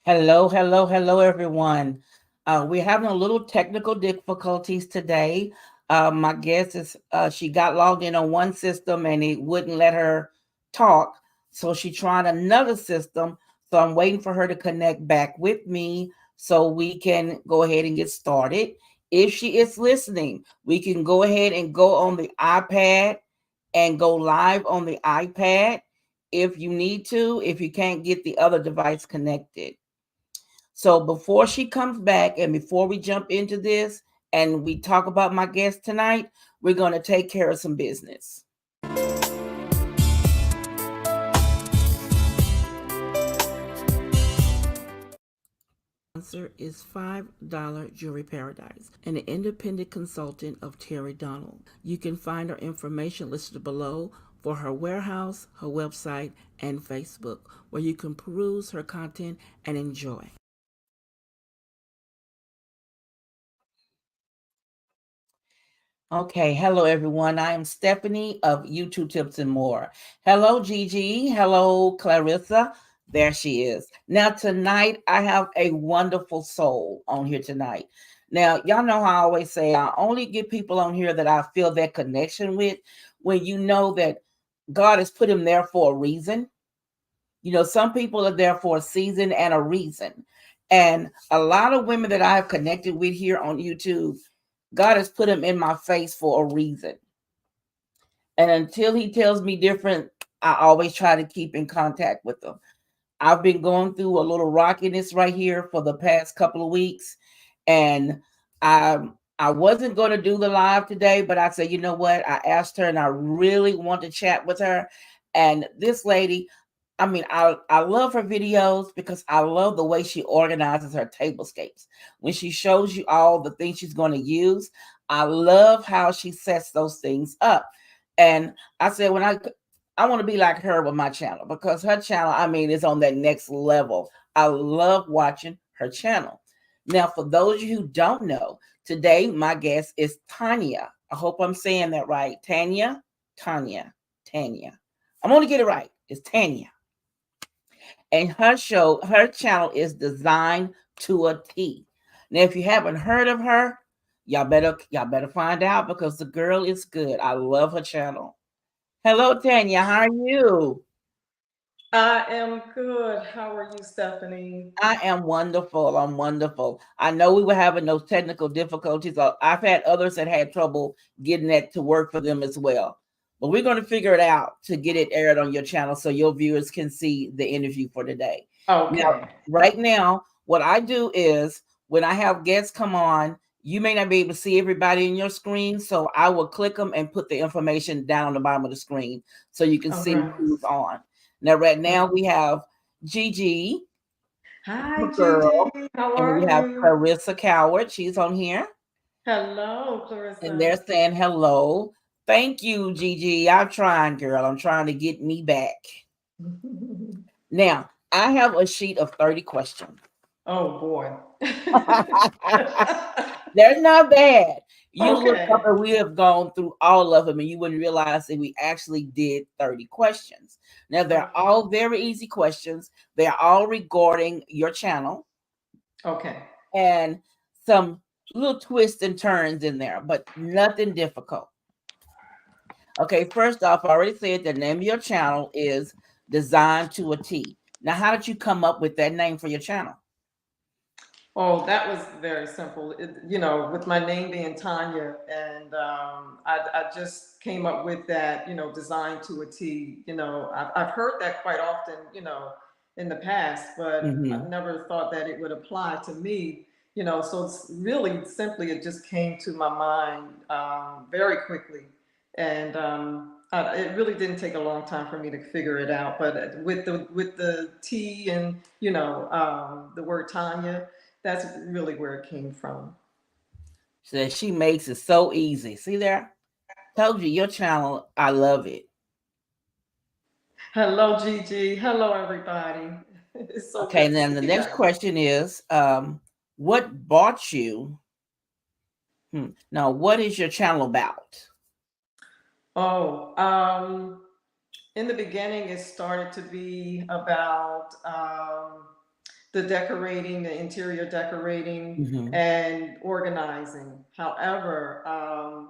Hello, everyone. We're having a little technical difficulties today. My guess is she got logged in on one system and it wouldn't let her talk. So she tried another system. So I'm waiting for her to connect back with me so we can go ahead and get started. If she is listening, we can go ahead and go on the iPad and go live on the iPad if you need to, if you can't get the other device connected. So before she comes back and before we jump into this and we talk about my guest tonight, we're going to take care of some business. Sponsor is $5 Jewelry Paradise, an independent consultant of Terry Donald. You can find her information listed below for her warehouse, her website, and Facebook, where you can peruse her content and enjoy. Okay, hello everyone. I am Stephanie of YouTube Tips and More. Hello, Gigi. Hello, Clarissa. There she is. Now, tonight, I have a wonderful soul on here tonight. Now, y'all know how I always say I only get people on here that I feel that connection with when you know that God has put him there for a reason. You know, some people are there for a season and a reason. And a lot of women that I have connected with here on YouTube, God has put them in my face for a reason. And until he tells me different, I always try to keep in contact with them. I've been going through a little rockiness right here for the past couple of weeks. And I wasn't going to do the live today, but I said, you know what? I asked her and I really want to chat with her. And this lady, I mean, I love her videos because I love the way she organizes her tablescapes. When she shows you all the things she's going to use, I love how she sets those things up. And I said, I want to be like her with my channel because her channel, I mean, is on that next level. I love watching her channel. Now, for those of you who don't know, today my guest is Tonya. I hope I'm saying that right. Tanya. I'm going to get it right. It's Tanya. And her channel is designed to a T. Now, if you haven't heard of her, y'all better find out because the girl is good. I love her channel. Hello, Tanya. How are you? I am good. How are you, Stephanie? I am wonderful. I'm wonderful. I know we were having those technical difficulties. I've had others that had trouble getting that to work for them as well. But we're going to figure it out to get it aired on your channel so your viewers can see the interview for today. Now, Okay. right now, what I do is when I have guests come on, you may not be able to see everybody in your screen. So I will click them and put the information down on the bottom of the screen so you can see Okay. who's on. Now, right now, we have Gigi, Hi, girl, Gigi. How and we are have you? Clarissa Coward. She's on here, Hello, and they're Clarissa. saying hello. Thank you, Gigi. I'm trying, girl. I'm trying to get me back. Now, I have a sheet of 30 questions. Oh, boy. They're not bad. You look up Okay. and we have gone through all of them, and you wouldn't realize that we actually did 30 questions. Now, they're Okay. all very easy questions. They're all regarding your channel Okay. and some little twists and turns in there, but nothing difficult. Okay, first off, I already said the name of your channel is Designed to a T. Now, how did you come up with that name for your channel? Oh, that was very simple. With my name being Tanya, and I just came up with that, designed to a T. I've heard that quite often, in the past, but Mm-hmm. I've never thought that it would apply to me. So it's really simply, it just came to my mind very quickly, and it really didn't take a long time for me to figure it out. But with the T and the word Tanya, that's really where it came from. So she makes it so easy. See there? Told you your channel, I love it. Hello, Gigi. Hello, everybody. It's so Okay, good and to then the see next everyone. question is what brought you? Now, what is your channel about? Oh, in the beginning, it started to be about the decorating, the interior decorating, Hmm. and organizing. However,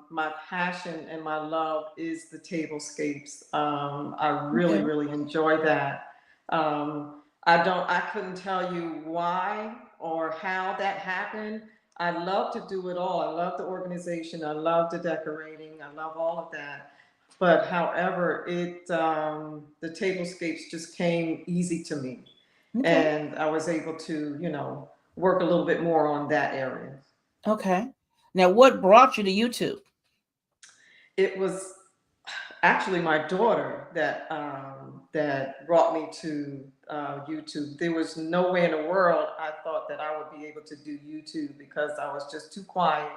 my passion and my love is the tablescapes. I really, Okay. really enjoy that. I couldn't tell you why or how that happened. I love to do it all. I love the organization. I love the decorating. I love all of that. But however, the tablescapes just came easy to me, Okay. and I was able to, work a little bit more on that area. Okay. Now, what brought you to YouTube? It was actually my daughter that brought me to YouTube. There was no way in the world I thought that I would be able to do YouTube because I was just too quiet,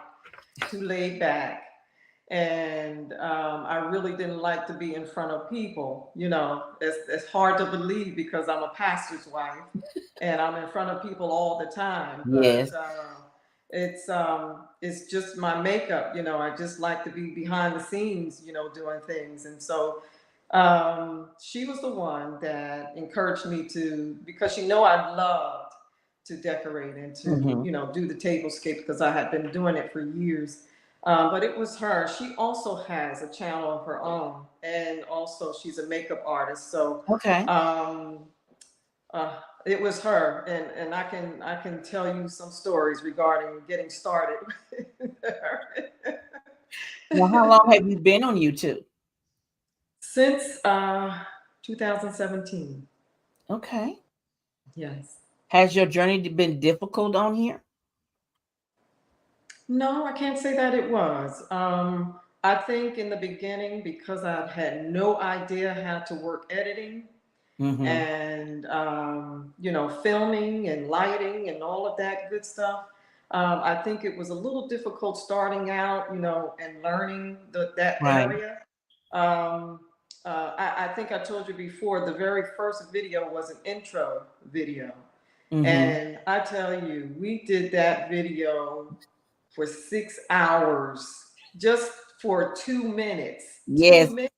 too laid back, and I really didn't like to be in front of people. It's hard to believe because I'm a pastor's wife and I'm in front of people all the time. But Yes. it's just my makeup. I just like to be behind the scenes, doing things. And so she was the one that encouraged me to, because she know I loved to decorate and to, Hmm. do the tablescape because I had been doing it for years. But it was her. She also has a channel of her own, and also she's a makeup artist. So Okay. um, it was her, and I can tell you some stories regarding getting started. Now, how long have you been on YouTube? Since 2017. Okay. Yes. Has your journey been difficult on here? No, I can't say that it was. I think in the beginning, because I had no idea how to work editing Hmm. and filming and lighting and all of that good stuff. I think it was a little difficult starting out, and learning that Right. area. Um, I think I told you before, the very first video was an intro video. Hmm. And I tell you, we did that video for 6 hours just for 2 minutes. Yes. 2 minutes.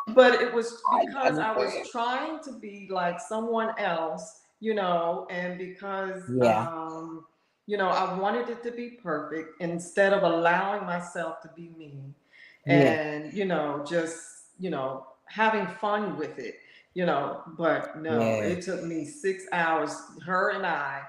But it was I because I was understand. trying to be like someone else, and because Yeah. I wanted it to be perfect instead of allowing myself to be me, Yes. and just having fun with it. But no, Yes. it took me 6 hours, her and I,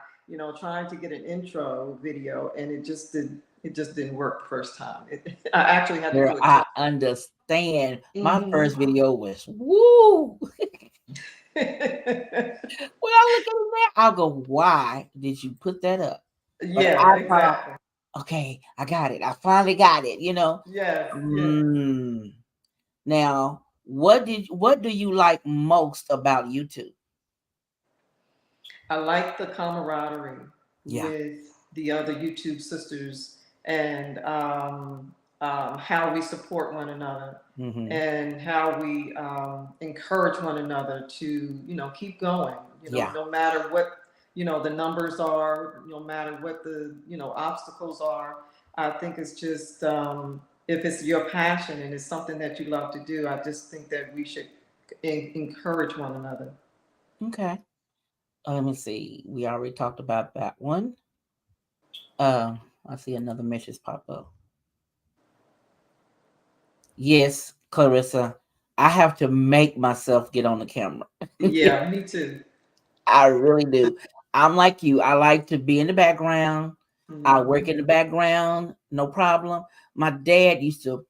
trying to get an intro video, and it just didn't work the first time. I actually had to Girl, do it I twice. understand. My Hmm. first video was woo. When I look at it now, I'll go, why did you put that up? But Yeah, I thought, exactly. okay, I got it. I finally got it. Yes, yes. Mm. Now, what do you like most about YouTube? I like the camaraderie Yeah. with the other YouTube sisters, and how we support one another, Hmm. and how we encourage one another to, keep going, Yeah. no matter what, the numbers are, no matter what the, obstacles are. I think it's just, if it's your passion and it's something that you love to do, I just think that we should encourage one another. Okay. Let me see. We already talked about that one. I see another message pop up. Yes, Clarissa, I have to make myself get on the camera. Yeah, me too. I really do. I'm like you. I like to be in the background. I work Hmm. in the background, no problem. My dad used to,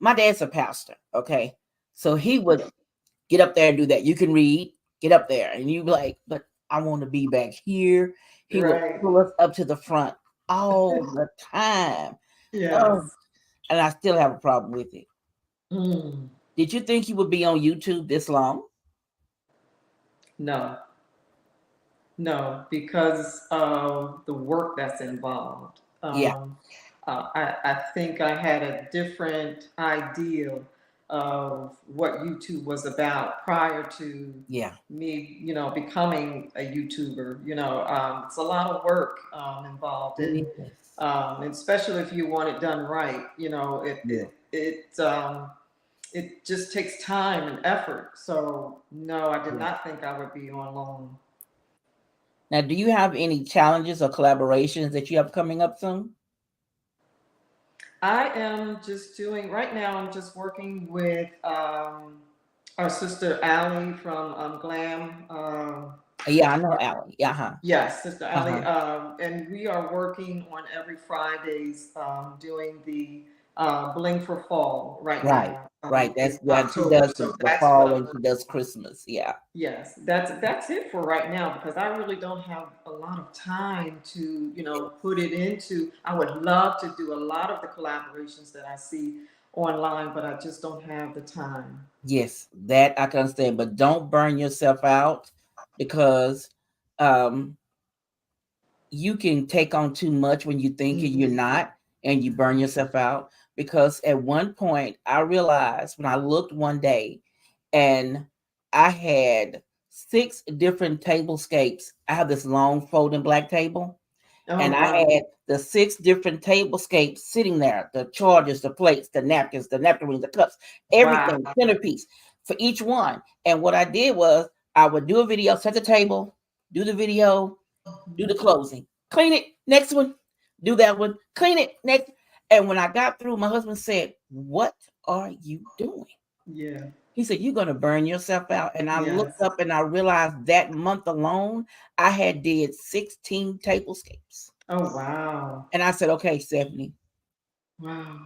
my dad's a pastor, okay? So he would get up there and do that. You can read, get up there. And you be like, but I want to be back here. He would Right. pull us up to the front all the time. Oh, Yes. and I still have a problem with it. Mm. Did you think you would be on YouTube this long? No, no, because of the work that's involved. Yeah, I think I had a different idea of what YouTube was about prior to yeah. me, becoming a YouTuber. It's a lot of work involved, and Yes. especially if you want it done right. Yeah. It just takes time and effort. So no, I did Yeah. not think I would be on long. Now, do you have any challenges or collaborations that you have coming up soon? I am just doing right now. I'm just working with our sister Allie from Glam. Yeah, I know Allie. Yeah, huh. Yes, Sister Ali, Uh-huh. and we are working on every Fridays, doing the Bling for Fall right Right. now, Right. That's in yeah, she October. does So the that's what fall I'm and she working does on. Christmas. Yeah. Yes, that's it for right now because I really don't have a lot of time to, put it into. I would love to do a lot of the collaborations that I see online, but I just don't have the time. Yes, that I can understand. But don't burn yourself out because um you can take on too much when you think you're Hmm. not, and you burn yourself out. Because at one point I realized when I looked one day and I had 6 different tablescapes. I have this long folding black table, and Oh I wow. had the 6 different tablescapes sitting there, the chargers, the plates, the napkins, the napkin rings, the cups, Wow. everything, centerpiece for each one. And what I did was I would do a video, set the table, do the video, do the closing, clean it, next one, do that one, clean it, next. And when I got through, my husband said, "What are you doing?" Yeah. He said, "You're going to burn yourself out." And I looked Yes. up and I realized that month alone, I had did 16 tablescapes. Oh wow. And I said, "Okay, Stephanie, Wow.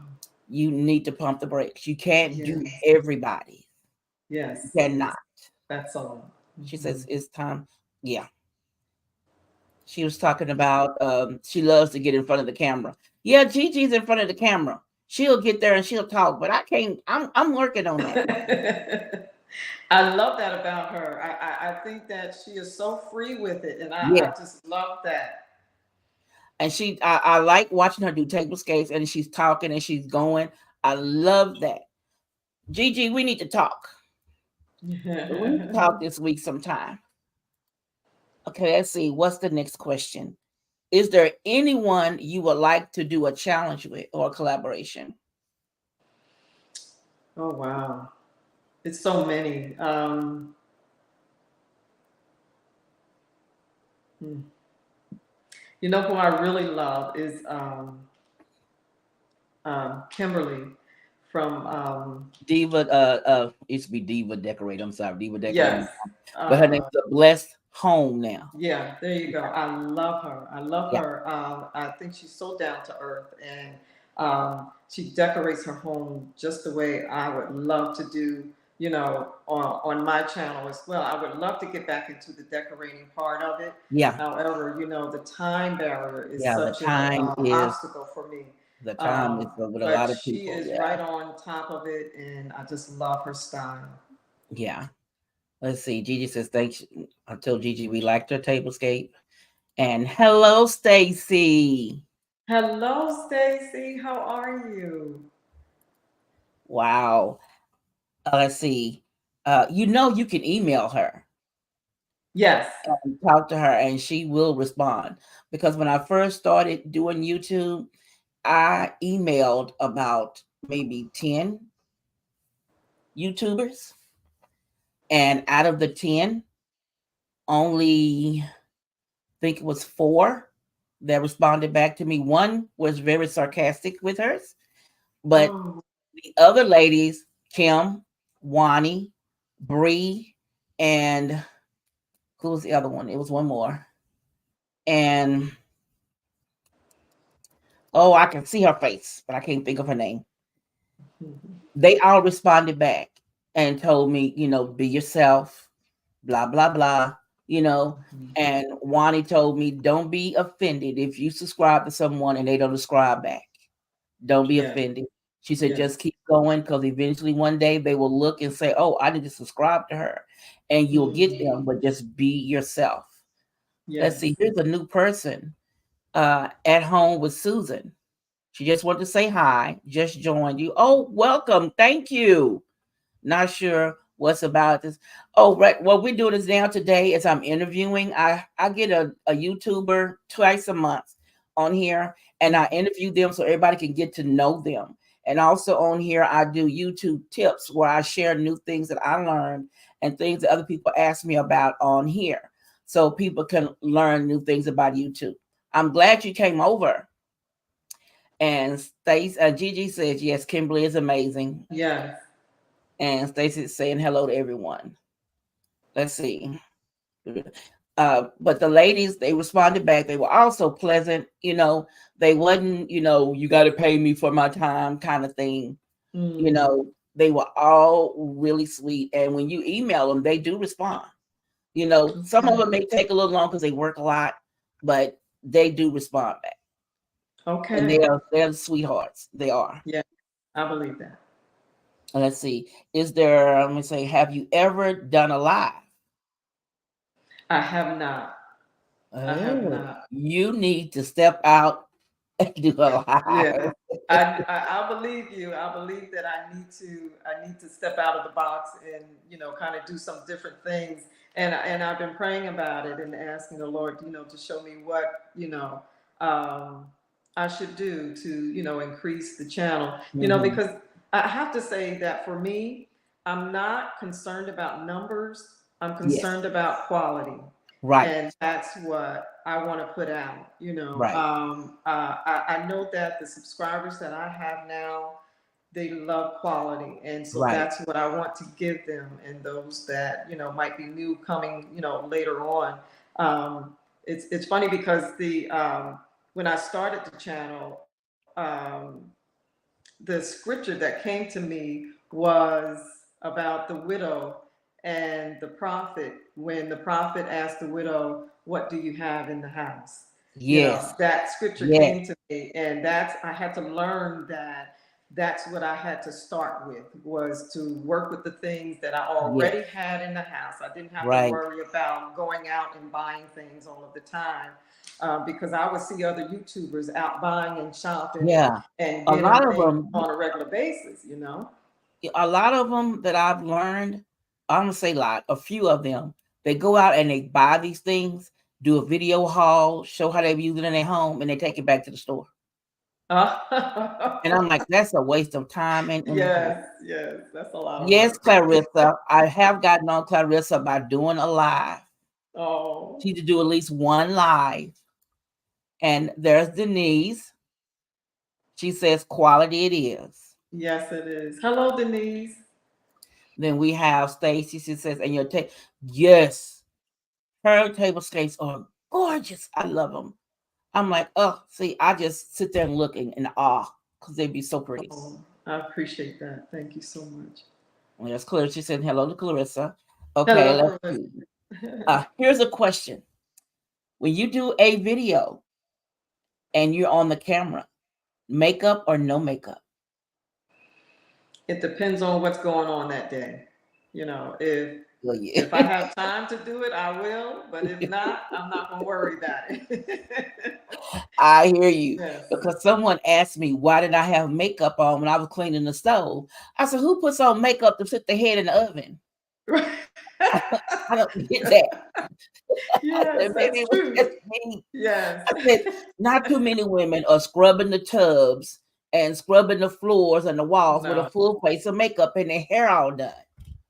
you need to pump the brakes. You can't do Yes. everybody. You Yes. cannot." That's all. She Hmm. says, "It's time." Yeah. She was talking about she loves to get in front of the camera. Yeah, Gigi's in front of the camera. She'll get there and she'll talk, but I can't. I'm working on that. I love that about her. I think that she is so free with it, and Yeah. I just love that. And I like watching her do tablescapes and she's talking and she's going. I love that. Gigi, we need to talk. We need to talk this week sometime. Okay, let's see. What's the next question? Is there anyone you would like to do a challenge with or a collaboration? Oh wow, it's so many. Hmm. You know who I really love is Kimberly from Diva, it used to be Diva Decorate. I'm sorry, Diva Decorating. yes. But her name's Uh, a Blessed Home now. Yeah, there you go. I love her. I love Yeah, her. I think she's so down to earth, and she decorates her home just the way I would love to do. On my channel as well. I would love to get back into the decorating part of it. yeah, However, the time barrier is yeah. The such a time is obstacle for me. the time is with a But lot of she people. is Yeah, right on top of it, and I just love her style. yeah. Let's see. Gigi says thanks. I told Gigi we liked her tablescape. And hello, Stacy. Hello, Stacy. How are you? Wow. Let's see. You can email her Yes. and talk to her, and she will respond. Because when I first started doing YouTube, I emailed about maybe 10 YouTubers, and out of the 10, only I think it was 4 that responded back to me. One was very sarcastic with hers, but Oh. the other ladies, Kim, Wani, Bree, and who was the other one? It was one more. And oh, I can see her face, but I can't think of her name. Mhm. They all responded back and told me, be yourself, blah, blah, blah, you know. Mhm. And Wani told me, don't be offended if you subscribe to someone and they don't subscribe back. Don't be Yeah. offended. She said, Yes. just keep going because eventually one day they will look and say, oh, I need to subscribe to her. And you'll get Mhm. them, but just be yourself. Let's see, Yes. here's a new person at home with Susan. She just wanted to say hi, just joined you. Oh, welcome. Thank you. Not sure what's about this. Oh, right. What we're doing is now today is I'm interviewing. I get a YouTuber twice a month on here and I interview them so everybody can get to know them. And also on here, I do YouTube tips where I share new things that I learned and things that other people ask me about on here. so people can learn new things about YouTube. I'm glad you came over. And Stacy, Gigi says yes, Kimberly is amazing. Yes. And Stacy is saying hello to everyone. Let's see. But the ladies, they responded back. They were also pleasant. They wasn't, you got to pay me for my time kind of thing. Mm. They were all really sweet. And when you email them, they do respond. Some of Okay. them may take a little long because they work a lot, but they do respond back. And Okay. they're sweethearts. They are. Yeah, I believe that. Let's see. Let me say, have you ever done a live? I have not. I have Oh, not. you need to step out and do a Yeah, live. I believe you. I believe that I need to step out of the box and kind of do some different things. And I've been praying about it and asking the Lord, to show me what um, I should do to increase the channel. Mhm. Because I have to say that for me, I'm not concerned about numbers. I'm Yes. concerned about quality, Right. and that's what I want to put out. Right. I know that the subscribers that I have now, they love quality, and so Right. that's what I want to give them. And those that might be new coming, later on. It's funny because the when I started the channel, the scripture that came to me was about the widow and the prophet, when the prophet asked the widow, "What do you have in the house?" Yes. That scripture Yes. came to me, and I had to learn that that's what I had to start with, was to work with the things that I Yes. already had in the house. I didn't have to Right. worry about going out and buying things all of the time, because I would see other YouTubers out buying and shopping and Yeah. and A getting lot of things them, on a regular basis. that I've learned, I'm gonna say like a few of them, they go out and they buy these things, do a video haul, show how they use it in their home, and they take it back to the store. And I'm like, that's a waste of time and energy. Yes, yes, that's a lot of Yes, work. Clarissa, I have gotten on Clarissa by doing a live. She Oh, need to do at least one live. And there's Denise. She says quality it is. yes, it is. Hello, Denise. Then we have Stacy. She says, and your tape. Yes, her table scapes are gorgeous. I love them. I'm like, oh, see, I just sit there and look in awe because they be so pretty. Oh, I appreciate that. Thank you so much. And that's Clarissa. She said hello to Clarissa. Okay, Hello, let's Clarissa. see. Here's a question. When you do a video and you're on the camera, makeup or no makeup? It depends on what's going on that day. If Well, if I yeah. have time to do it, I will. But if not, I'm not gonna worry about it. I hear you. Yes. Because someone asked me why did I have makeup on when I was cleaning the stove. I said, who puts on makeup to put their head in the oven? I don't get that. I Yes, said, maybe that's it was true. just me. Yes. I said, not too many women are scrubbing the tubs and scrubbing the floors and the walls with a No, full face of makeup and their hair all done.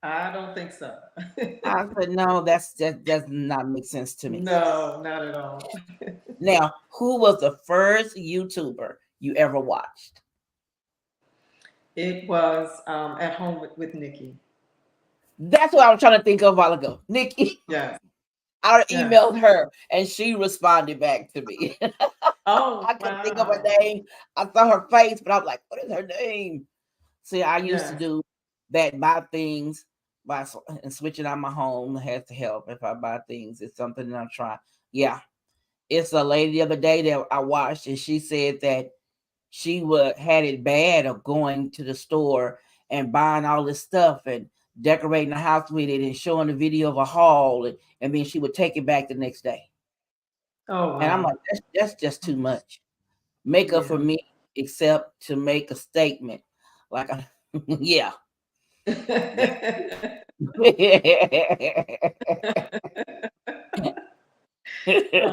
I don't think so. I said, no, that does not make sense to me. No, not at all. Now, who was the first YouTuber you ever watched? It was at home with Nikki. That's what I was trying to think of a while ago. Nikki. Yes. I Yes. emailed her and she responded back to me. Oh, I couldn't think of her wow. name. I saw her face, but I was like, what is her name? See, I used to Yes. do that, buy things and switching out my home has to help. If I buy things, it's something that I'm trying. Yeah. It's a lady the other day that I watched, and she said that she would had it bad of going to the store and buying all this stuff and decorating the house with it and showing a video of a haul, and then she would take it back the next day. Oh, And I'm like, wow. that's just too much. Makeup for Yeah. me, except to make a statement. Like, yeah.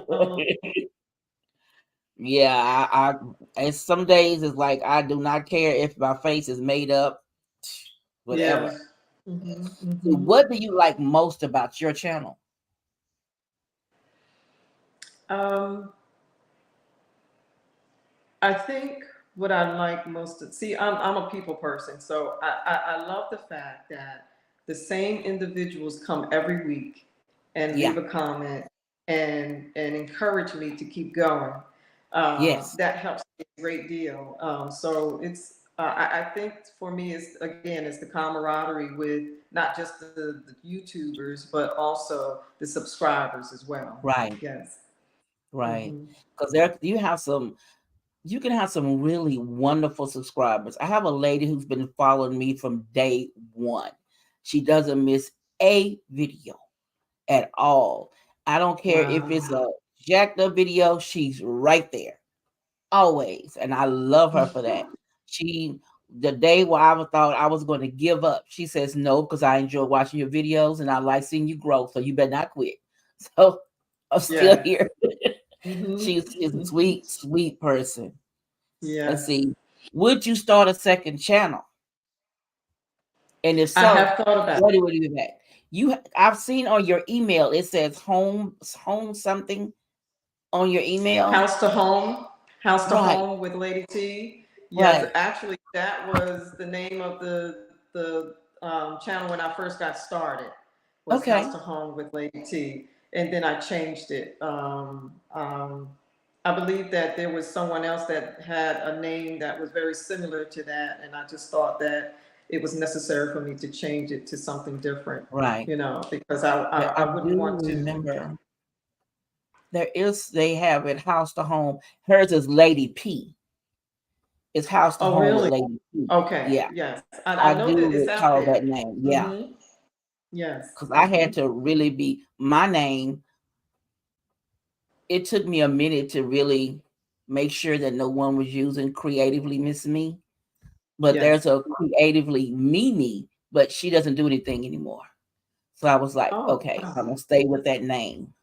Oh, Yeah, and some days it's like I do not care if my face is made up, whatever. yes. Hmm. So Hmm. what do you like most about your channel? Um, I think what I like most to see, I'm a people person, so I love the fact that the same individuals come every week and leave Yeah. a comment and encourage me to keep going. Yes. That helps me a great deal. So it's I think for me it's again it's the camaraderie with not just the YouTubers but also the subscribers as well. Right. Yes. Right. Hmm. Because there you can have some really wonderful subscribers. I have a lady who's been following me from day one. She doesn't miss a video at all. I don't care if it's Wow. a jacked up video, she's right there always. And I love her for that. She, the day where I thought I was going to give up, she says no, because I enjoy watching your videos and I like seeing you grow. So you better not quit. So I'm still Yes. here. Hmm. She's a Hmm. sweet, sweet person. Let's Yes. see. Would you start a second channel? And if I so, have thought about what would you do that? I've seen on your email it says home something on your email. House to Home, House to Right, Home with Lady T. Yes, right. actually, that was the name of the channel when I first got started. Was House Okay, to Home with Lady T, and then I changed it. I believe that there was someone else that had a name that was very similar to that, and I just thought that it was necessary for me to change it to something different. right. Because Yeah, I I wouldn't do want to. remember they have it house to home. Hers is Lady P. It's house to Oh, home with really? Lady P. Okay, Yeah, yes. I I know do that it's out recall there. that name. Yeah, Mm-hmm. Yes. because I Mm-hmm. had to really be my name. It took me a minute to really make sure that no one was using creatively miss me. But there's Yes. a creatively Mimi, but she doesn't do anything anymore. So I was like, Oh, okay, I'm wow. gonna stay with that name.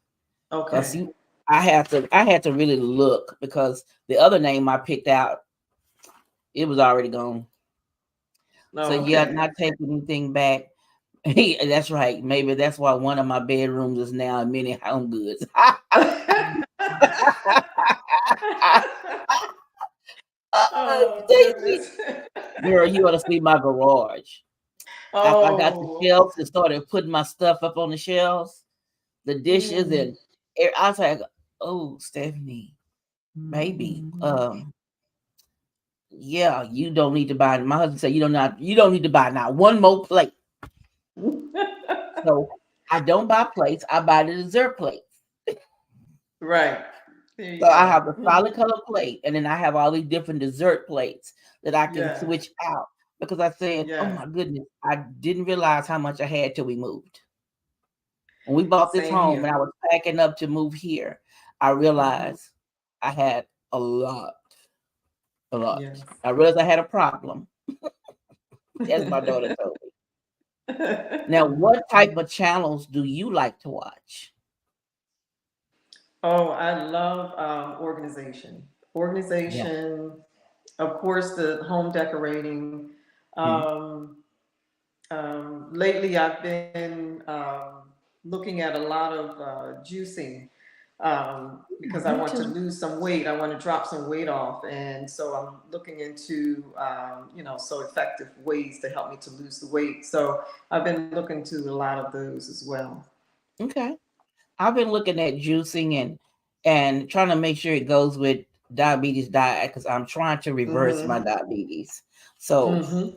Cause Okay. I had to really look because the other name I picked out, it was already gone. So Oh, yeah, okay. not taking anything back. That's right. Maybe that's why one of my bedrooms is now a mini home goods. Oh, Stacy, goodness. girl, you ought to see my garage. After I got the Oh. shelves and started putting my stuff up on the shelves, the dishes Mm. and I was like, "Oh, Stephanie, baby, yeah, you don't need to buy." My husband said, you don't need to buy now one more plate." So I don't buy plates; I buy the dessert plate. Right. There So you I go. have a solid color plate, and then I have all these different dessert plates that I can Yes. switch out because I said, "Oh Yes. my goodness, I didn't realize how much I had till we moved." When we bought this Same home and here. I was packing up to move here, I Hmm. realized I had a lot, a lot. Yes. I realized I had a problem, as my daughter told me. Now, what type of channels do you like to watch? Oh, I love organization. Yeah. Organization, of course, the home decorating. Mhm. Um, Lately, I've been looking at a lot of juicing because Yeah, I me want to too. lose some weight. I want to drop some weight off, and so I'm looking into so effective ways to help me to lose the weight. So I've been looking to a lot of those as well. Okay. I've been looking at juicing and trying to make sure it goes with diabetes diet because I'm trying to reverse my Mm-hmm. diabetes. So Mm-hmm.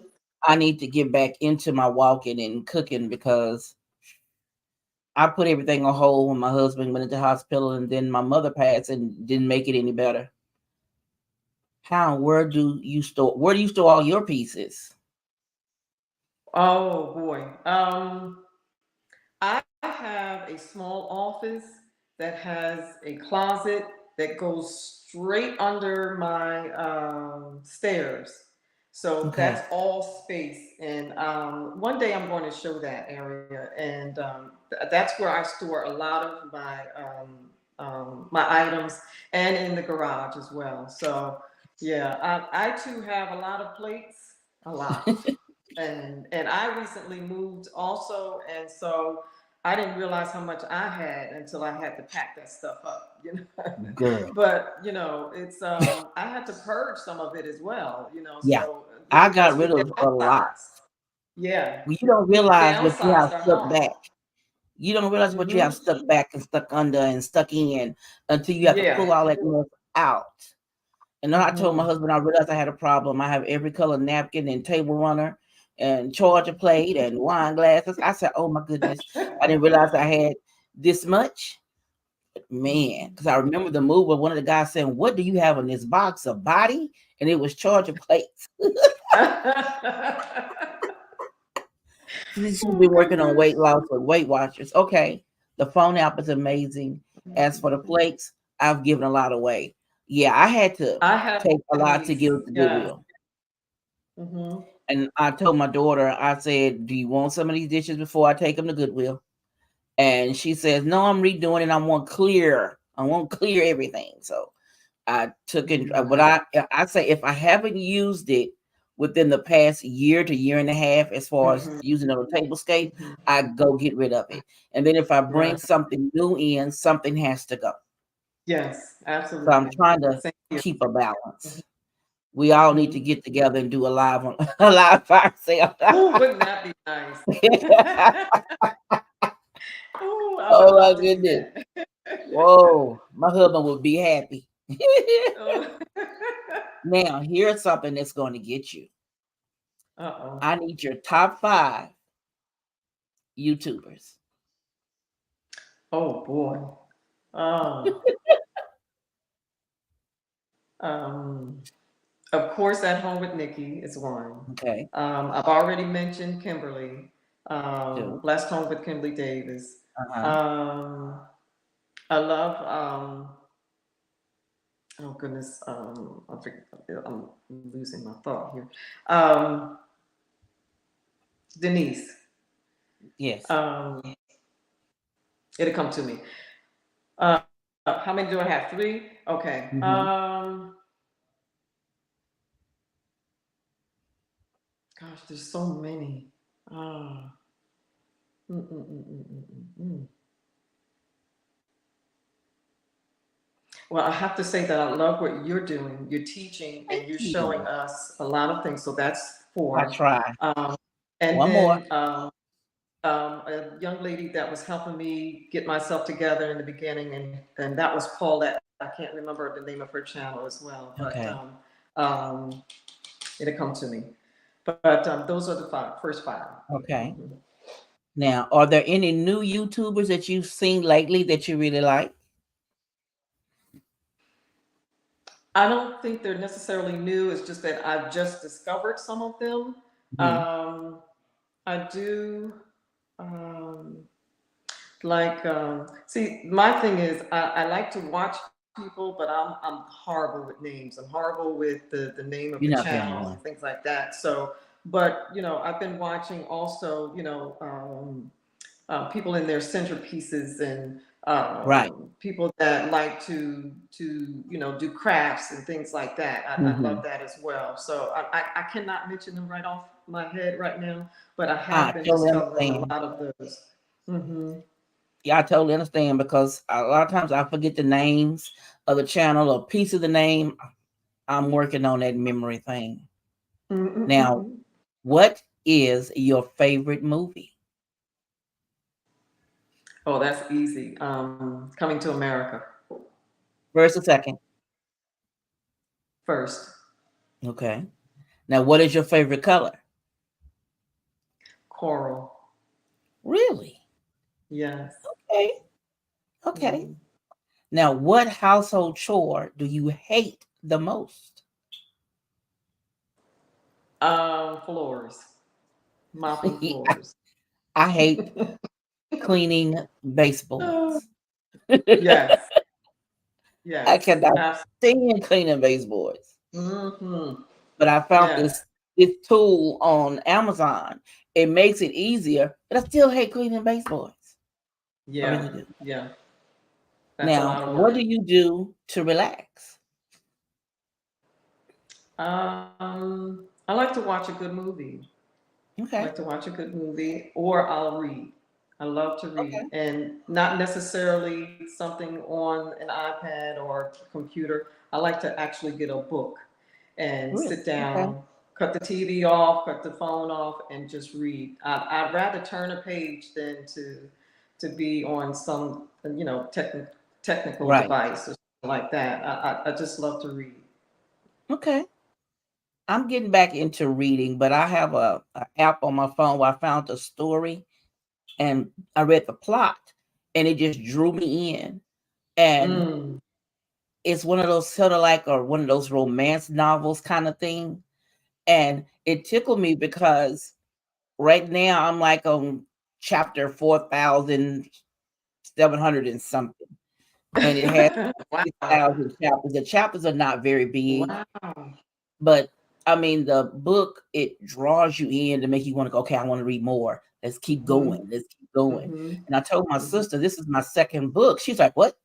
I need to get back into my walking and cooking because I put everything on hold when my husband went into hospital and then my mother passed and didn't make it any better. How where do you store all your pieces? Oh boy. I have a small office that has a closet that goes straight under my stairs. So Okay. that's all space. And one day I'm going to show that area. And that's where I store a lot of my items and in the garage as well. So yeah, I too have a lot of plates, a lot. And I recently moved also, and so I didn't realize how much I had until I had to pack that stuff up, you know. Girl. But you know, it's I had to purge some of it as well, you know. Yeah. So I got because we rid of a lot. downsized, yeah, Well, you don't we realize what you have downsized our stuck home. back. You don't realize what you have Hmm. stuck back and stuck under and stuck in until you have to Yeah. pull all that mess out. And then I told my Hmm. husband I realized I had a problem. I have every color napkin and table runner and charger plate and wine glasses. I said, "Oh my goodness, I didn't realize I had this much." Man, because I remember the move where one of the guys saying, "What do you have in this box? A body?" And it was charger plates. She's Oh been working on goodness. weight loss with Weight Watchers. Okay, the phone app is amazing. As for the plates, I've given a lot away. Yeah, I had to I have take a lot to Denise. give it to Yeah. Goodwill. Hmm. And I told my daughter, I said, "Do you want some of these dishes before I take them to Goodwill?" And she says, "No, I'm redoing it. I want clear. I want clear everything." So I took it, but Yeah. I say if I haven't used it within the past year to year and a half, as far as Hmm. using it on a table scape, Hmm. I go get rid of it. And then if I bring Right. something new in, something has to go. Yes, So I'm absolutely. trying to Same here. keep a balance. We all need to Hmm. get together and do a live on a live for ourselves. Oh, wouldn't that be nice? Oh, I would Oh my love to do goodness. that. Whoa, my husband would be happy. Oh. Now, here's something that's going to get you. Uh-oh. I need your top 5 YouTubers. Oh boy. Oh. Um, of course, At Home with Nikki is one. Okay, I've already mentioned Kimberly. two. Blessed Home with Kimberly Davis. Uh-huh. Um, I love. Oh goodness. I'm losing my thought here. Um, Denise. Yes. Um, it'll come to me. How many do I have? 3. Okay. Hmm. Gosh, there's so many. Uh, mm, mm, mm, mm, mm, mm, mm. Well, I have to say that I love what you're doing. You're teaching and Thank you're showing you. us a lot of things. So that's I 4. try. Um, and One more. then a young lady that was helping me get myself together in the beginning, and that was Paulette. I can't remember the name of her channel as well, but Okay. um, it'll come to me. But those are the first 5. Okay. Mhm. Now, are there any new YouTubers that you've seen lately that you really like? I don't think they're necessarily new. It's just that I've just discovered some of them. Hmm. Um, I do um, like. See, my thing is, I like to watch people, but I'm horrible with names. I'm horrible with the name of the You're not the only channels and one. things like that. So, but you know, I've been watching also. People in their centerpieces and Right. people that like to do crafts and things like that. I love Hmm. that as well. So I cannot mention them right off my head right now, but I I have been totally discovering a understand. lot of those. Hmm. Yeah, I totally understand because a lot of times I forget the names of the channel or piece of the name. I'm working on that memory thing. Now, Mm-mm-mm-mm. what is your favorite movie? Oh, that's easy. Coming to America First or second? first. Okay. Now, what is your favorite color? Coral. Really? Yes. Okay. Okay. Mhm. Now, what household chore do you hate the most? Floors. Mopping floors. I hate cleaning Oh, baseboards. yes. I Yes. cannot Absolutely. stand cleaning baseboards. Hmm. But I found Yes. this tool on Amazon. It makes it easier, but I still hate cleaning baseboards. I Yeah. really do. Yeah. That's a Now, lot of what work. do you do to relax? I like to watch a good movie. I like Okay. to watch a good movie, or I'll read. I love to read, Okay. and not necessarily something on an iPad or computer. I like to actually get a book and Really? sit Okay. down, cut the TV off, cut the phone off, and just read. I'd rather turn a page than to be on some technical Right. device or something like that. I just love to read. Okay. I'm getting back into reading, but I have a app on my phone where I found a story and I read the plot and it just drew me in. And Mm. it's one of those sort of like or one of those romance novels kind of thing. And it tickled me because right now I'm like on chapter 4,700 and something. And it has Wow. 6,000 chapters. The chapters are not very big, Wow. but I mean, the book, it draws you in to make you want to go, okay, I want to read more. Let's keep going. Mhm. Let's keep going. Mhm. And I told my Mhm. sister, this is my second book. She's like, what?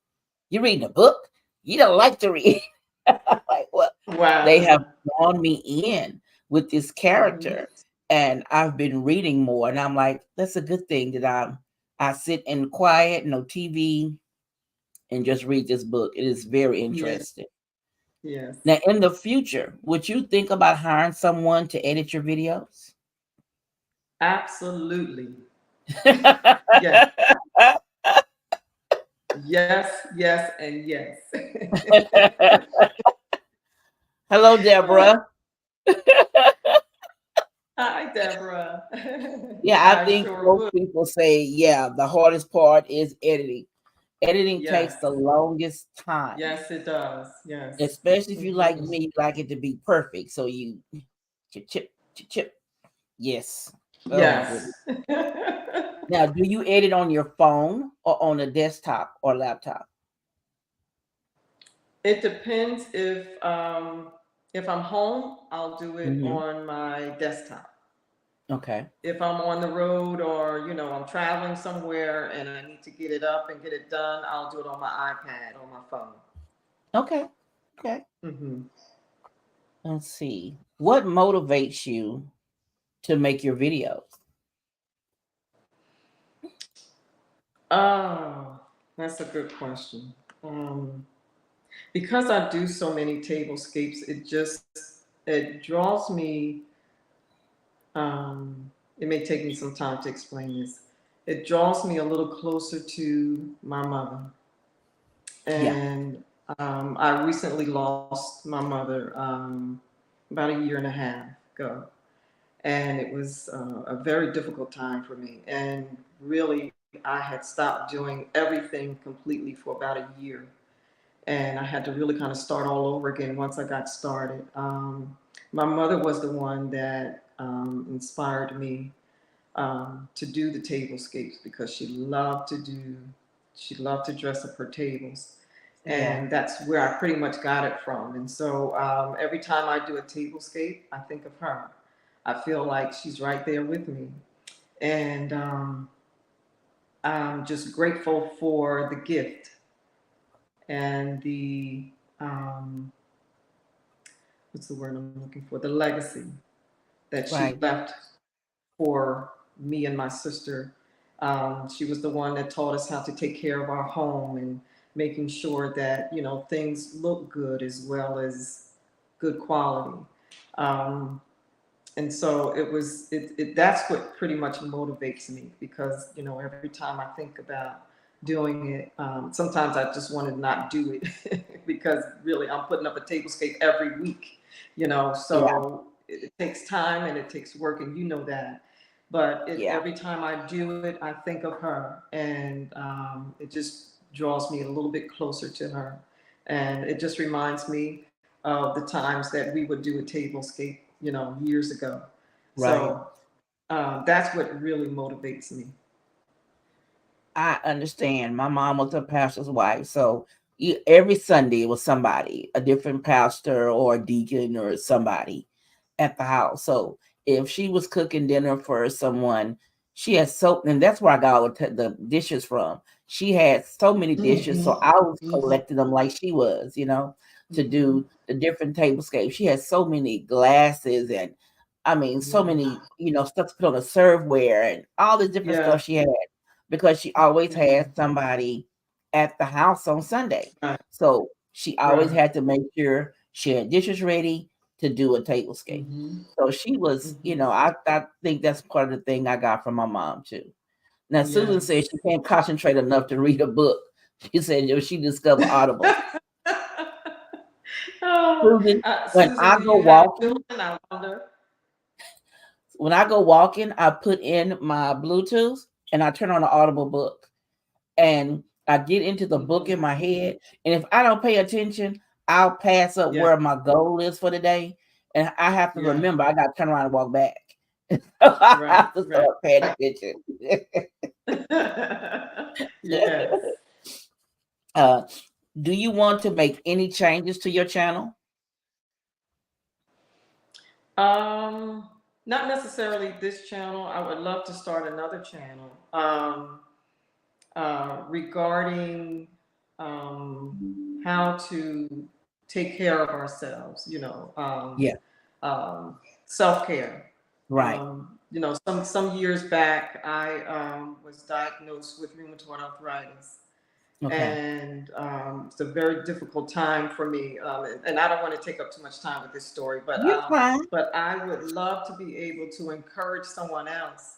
You reading a book? You don't like to read. Like, what? They have Wow. drawn me in with this Mhm. character. And I've been reading more. And I'm like, that's a good thing that I sit in quiet, no TV, and just read this book. It is very Yeah. interesting. Yes. Now, in the future, would you think about hiring someone to edit your videos? Absolutely. Yes. Yes. Yes. And yes. Hello, Deborah. Hi, Deborah. Yeah, I I think sure most would. people say, yeah, the hardest part is editing. Editing Yes. takes the longest time, Yes, it does. Yes. especially if you like Hmm. me, you like it to be perfect. So you chip, chip, chip, chip. Yes. Oh my Yes. goodness. Now, do you edit on your phone or on a desktop or laptop? It depends if I'm home, I'll do it Hmm. on my desktop. Okay. If I'm on the road or I'm traveling somewhere and I need to get it up and get it done, I'll do it on my iPad on my phone. Okay. Okay. Hmm. Let's see. What motivates you to make your videos? Oh, that's a good question. Um, because I do so many tablescapes, it draws me. Um, it may take me some time to explain this. It draws me a little closer to my mother, Yeah. and I recently lost my mother about a year and a half ago, and it was a very difficult time for me. And really, I had stopped doing everything completely for about a year, and I had to really kind of start all over again once I got started. My mother was the one that inspired me to do the tablescapes because she loved to dress up her tables, Yeah. and that's where I pretty much got it from. And so every time I do a tablescape, I think of her. I feel like she's right there with me, and I'm just grateful for the gift and the what's the word I'm looking for? The legacy that she Right. left for me and my sister. She was the one that taught us how to take care of our home and making sure that things look good as well as good quality. Um, and so that's what pretty much motivates me because every time I think about doing it, sometimes I just want to not do it because really I'm putting up a tablescape every week, Yeah. so it takes time and it takes work, and you know that. But Yeah. every time I do it, I think of her, and it just draws me a little bit closer to her, and it just reminds me of the times that we would do a tablescape, years ago. Right. So that's what really motivates me. I understand. My mom was a pastor's wife, so every Sunday it was somebody, a different pastor or a deacon or somebody at the house. So if she was cooking dinner for someone, she had so, and that's where I got all the dishes from. She had so many dishes, so Hmm. I was Hmm. collecting them like she was, to Hmm. do the different tablescapes. She had so many glasses and, I mean, so Yeah. many, stuff to put on the serveware and all this different Yeah. stuff she had. because she always Mm-hmm. had somebody at the house on Sunday. Right. So she always Right. had to make sure she had dishes ready to do a tablescape. Mm-hmm. So she was, Mm-hmm. I think that's part of the thing I got from my mom too. Now Susan said Yes. she can't concentrate enough to read a book. She said she discovered Audible. Oh, Susan, when Susan, I do go you have walking, children? I wonder. I put in my Bluetooth and I turn on the Audible book and I get into the book Mm-hmm. in my head. And if I don't pay attention, I'll pass up Yeah. where my goal is for the day. And I have to Yeah. remember I got to turn around and walk back. I Right. have to Right. start paying attention. Yes. uh, do you want to make any changes to your channel? Um, Not necessarily this channel. I would love to start another channel. Regarding how to take care of ourselves, Yeah, self care. right. Some years back, I was diagnosed with rheumatoid arthritis, Okay. and it's a very difficult time for me. And I don't want to take up too much time with this story, You're fine. but I would love to be able to encourage someone else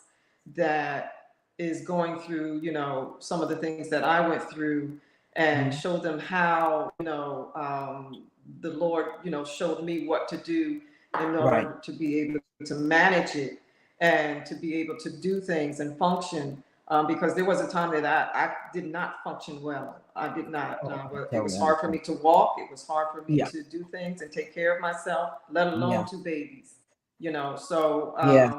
that is going through, some of the things that I went through, and Mhm. show them how, the Lord, showed me what to do in Right. order to be able to manage it and to be able to do things and function, because there was a time that I did not function well. I did not. Oh, I Well, it was totally hard for understand. me to walk. It was hard for me Yeah. to do things and take care of myself, let Yeah. alone two babies. So Yeah.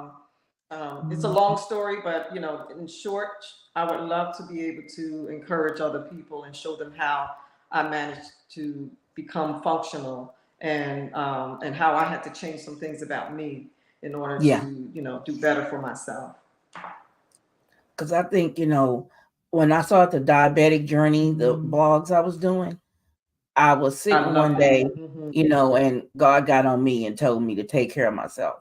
it's a long story, but in short, I would love to be able to encourage other people and show them how I managed to become functional, and how I had to change some things about me in order to Yeah. do better for myself. Because I think, when I saw the diabetic journey, the blogs I was doing, I was I sitting love one it. day, Mm-hmm. and God got on me and told me to take care of myself.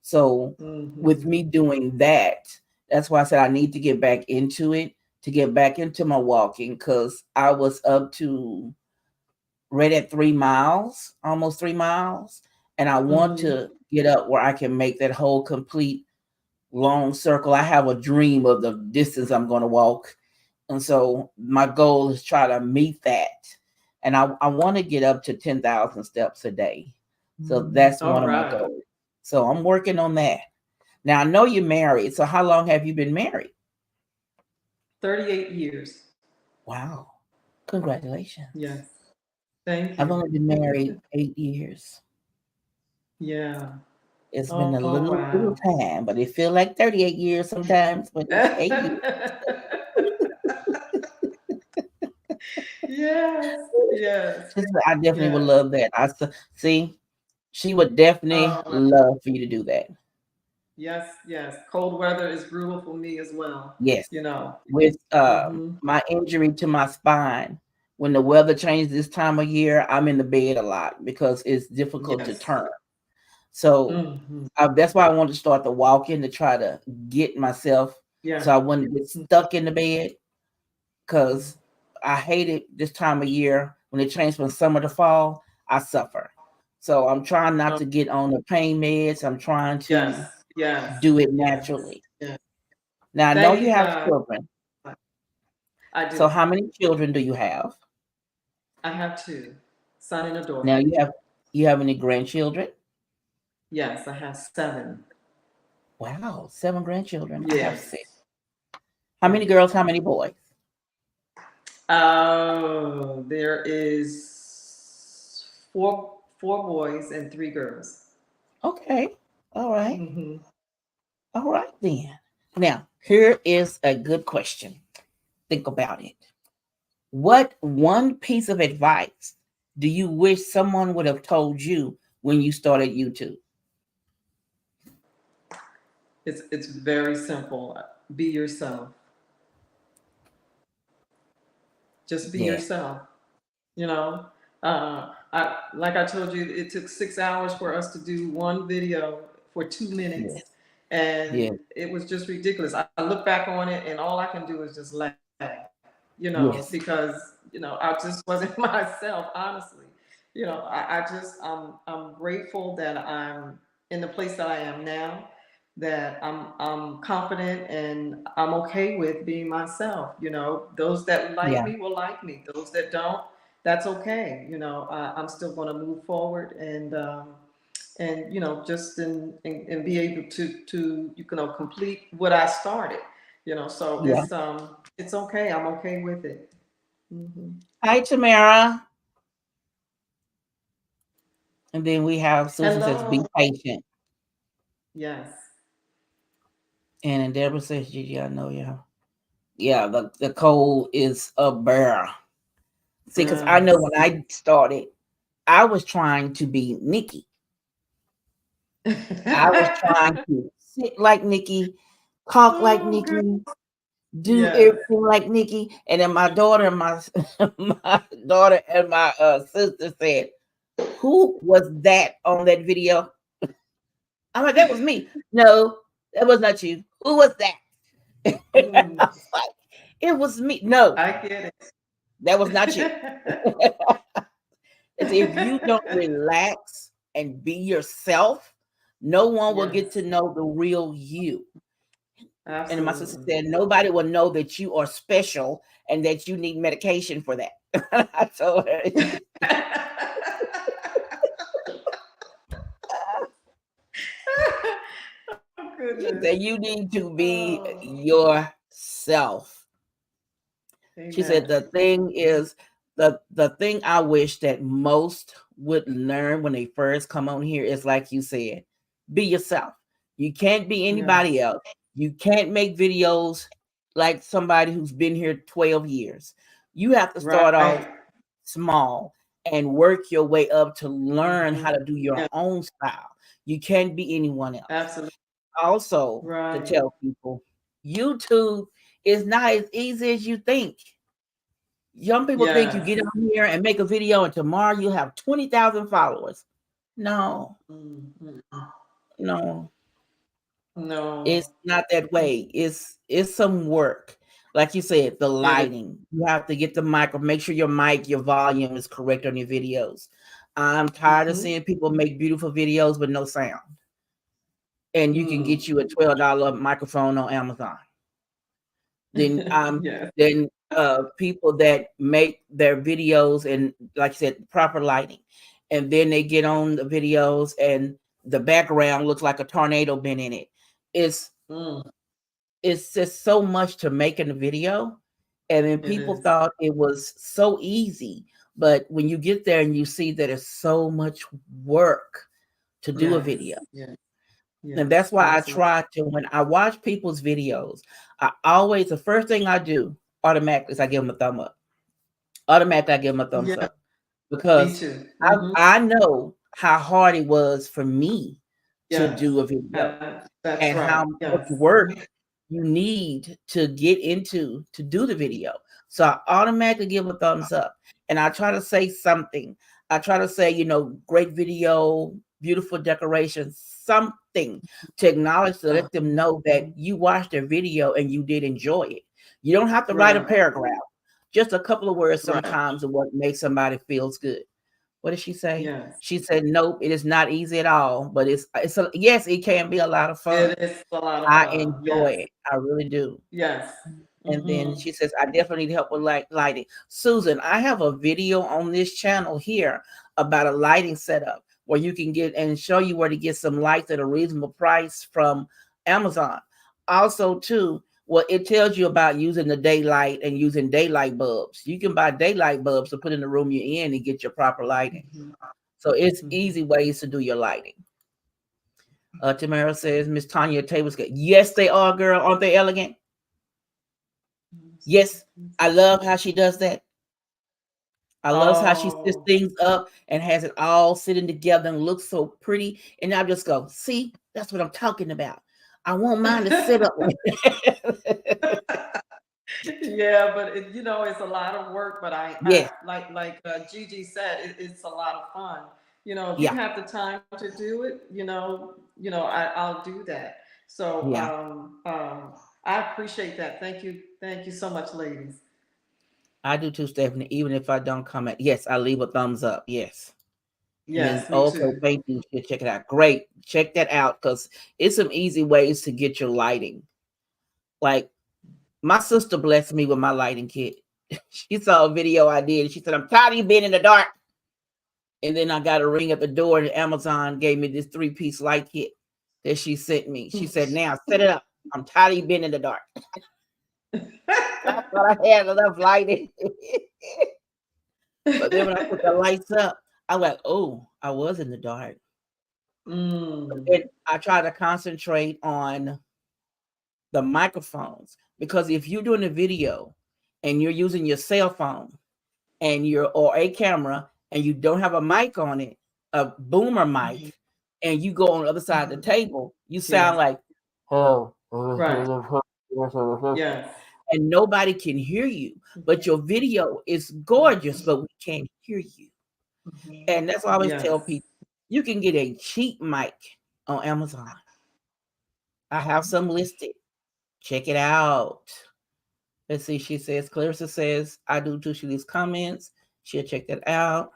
So, with Mm-hmm. me doing that, that's why I said I need to get back into it, to get back into my walking, because I was up to right at 3 miles, almost 3 miles. And I want Mm-hmm. to get up where I can make that whole complete long circle. I have a dream of the distance I'm going to walk. And so my goal is try to meet that. And I want to get up to 10,000 steps a day. So that's All one of my right. goals. So I'm working on that. Now I know you're married. So how long have you been married? 38 years. Wow. Congratulations. Yes. Thank I've you. only been married 8 years. Yeah. It's been a Oh, little wow. time, but it feel like 38 years sometimes, but it's 8 years. Yes. Yes. I definitely would Yes. love that. See, she would definitely Oh, love for you to do that. yes. Yes. Cold weather is brutal for me as well. Yes. You know. With Mm-hmm. my injury to my spine, when the weather changes this time of year, I'm in the bed a lot because it's difficult to Yes. turn. So Mm-hmm. that's why I wanted to start the walking to try to get myself Yeah. so I wouldn't get stuck in the bed because I hate it this time of year when it changes from summer to fall. I suffer. So I'm trying not Oh, to get on the pain meds. I'm trying yes. to Yes. do it Yes. naturally. Yes. Now I know you Thank have God. children. I So do. how many children do you have? I have two, son and a Now daughter. you have any grandchildren? Yes, I have seven. Wow, 7 grandchildren. I have Yes. 6. How Yes. many girls? How many boys? There is four boys and three girls. Okay. All right. Hmm. All right then. Now, here is a good question. Think about it. What one piece of advice do you wish someone would have told you when you started YouTube? It's very simple. Be yourself. Just be Yeah. yourself. You know, I like I told you, it took 6 hours for us to do one video for 2 minutes, Yes. And Yeah. it was just ridiculous. I look back on it, and all I can do is just laugh, Yes. because I just wasn't myself, honestly. I just I'm grateful that I'm in the place that I am now, that I'm confident and I'm okay with being myself. Those that like Yeah. me will like me. Those that don't, that's okay. I'm still going to move forward, and just and be able to complete what I started. So Yeah. it's okay. I'm okay with it. Hmm. Hi, Tamara. And then we have Susan says, be Hello. patient. Yes. And then Deborah says, Gigi, I know you. Yeah, the cold is a bear. See, because I know when Yes. I started, I was trying to be Nikki. I was trying to sit like Nikki, talk like Oh, good. Nikki, do Yes. everything like Nikki. And then my daughter and my my daughter and my sister said, "Who was that on that video?" I'm like, "That was me." No, that was not you. Who was that? I Mm, was like, it was me. No, I get that was not you. it. It's if you don't relax and be yourself, no one will get to Yes, know the real you. And my sister absolutely. said, nobody will know that you are special and that you need medication for that. I told her, Oh, goodness. that you need to be Oh, yourself. She said amen. the thing is the thing I wish that most would learn when they first come on here is like you said, be yourself. You can't be anybody Yes, else. You can't make videos like somebody who's been here 12 years. You have to start right. off small and work your way up to learn Hmm. how to do your Yeah, own style. You can't be anyone else. absolutely. Also, to Right. tell people, YouTube is not as easy as you think. Young people think you Yes. get on here and make a video and tomorrow you have 20,000 followers. No, Mm, no, it's no. not that way. It's some work. Like you said, the It is. lighting. You have to get the mic, or make sure your mic, your volume is correct on your videos. I'm tired of Hmm. seeing people make beautiful videos with no sound. And you can Mm. get you a $12 microphone on Amazon. Then Yes. people that make their videos and like I said, proper lighting. And then they get on the videos and the background looks like a tornado been in it. It's Mm. it's just so much to make in the video. And then It people is. thought it was so easy. But when you get there and you see that it's so much work to do a Yes. video. Yes. And Yes. that's why I Absolutely. try to, when I watch people's videos, I always, the first thing I do automatically is I give them a thumb up. Automatically, I give them a thumbs Yeah. up Me because too. I, Hmm. I know how hard it was for me to Yes. do a video That's and right. how much Yes. work you need to get into to do the video. So I automatically give a thumbs up and I try to say something. I try to say, great video, beautiful decoration, something to acknowledge to let them know that you watched their video and you did enjoy it. You don't have to write a Right. paragraph, just a couple of words Right. sometimes of what makes somebody feels good. What did she say? Yes. She said, "Nope, it is not easy at all, but yes, it can be a lot of fun. It is a lot of I fun. enjoy Yes. it. I really do." Yes. And then Hmm. she says, "I definitely need help with lighting." Susan, I have a video on this channel here about a lighting setup where you can get and show you where to get some lights at a reasonable price from Amazon. Also, too, well, it tells you about using the daylight and using daylight bulbs. You can buy daylight bulbs to put in the room you're in and get your proper lighting. Hmm. So it's Hmm. easy ways to do your lighting. Tamara says, Miss Tonya tables good. Yes, they are, girl. Aren't they elegant? Yes, I love how she does that. I love how she sets Oh. things up and has it all sitting together and looks so pretty. And I just go, see, that's what I'm talking about. I want mine to sit up like that. Yeah, but it's a lot of work. But I Yes, like Gigi said, it's a lot of fun. If you yeah, have the time to do it, I'll do that. So Yeah, I appreciate that. Thank you so much, ladies. I do too, Stephanie. Even if I don't comment, yes, I leave a thumbs up. Yes. And then Yes, me also, too. thank you. You should check it out. Great. Check that out because it's some easy ways to get your lighting. Like my sister blessed me with my lighting kit. She saw a video I did. She said, I'm tired of you being in the dark. And then I got a ring at the door, and Amazon gave me this 3-piece light kit that she sent me. She said, now set it up. I'm tired of you being in the dark. I thought I had enough lighting. But then when I put the lights up, I was like, oh, I was in the dark. But Mm. then I try to concentrate on the microphones because if you're doing a video and you're using your cell phone and you're or a camera and you don't have a mic on it, a boomer Mhm. mic, and you go on the other side of the Mhm. table, you sound Yeah. like, oh, Right. Yes. and nobody can hear you. But Mhm. your video is gorgeous, Mhm. but we can't hear you. Mhm. And that's why I always tell Yes. people you can get a cheap mic on Amazon. I have some listed. Check it out. Let's see. She says, Clarissa says, I do too. She leaves comments. She'll check that out.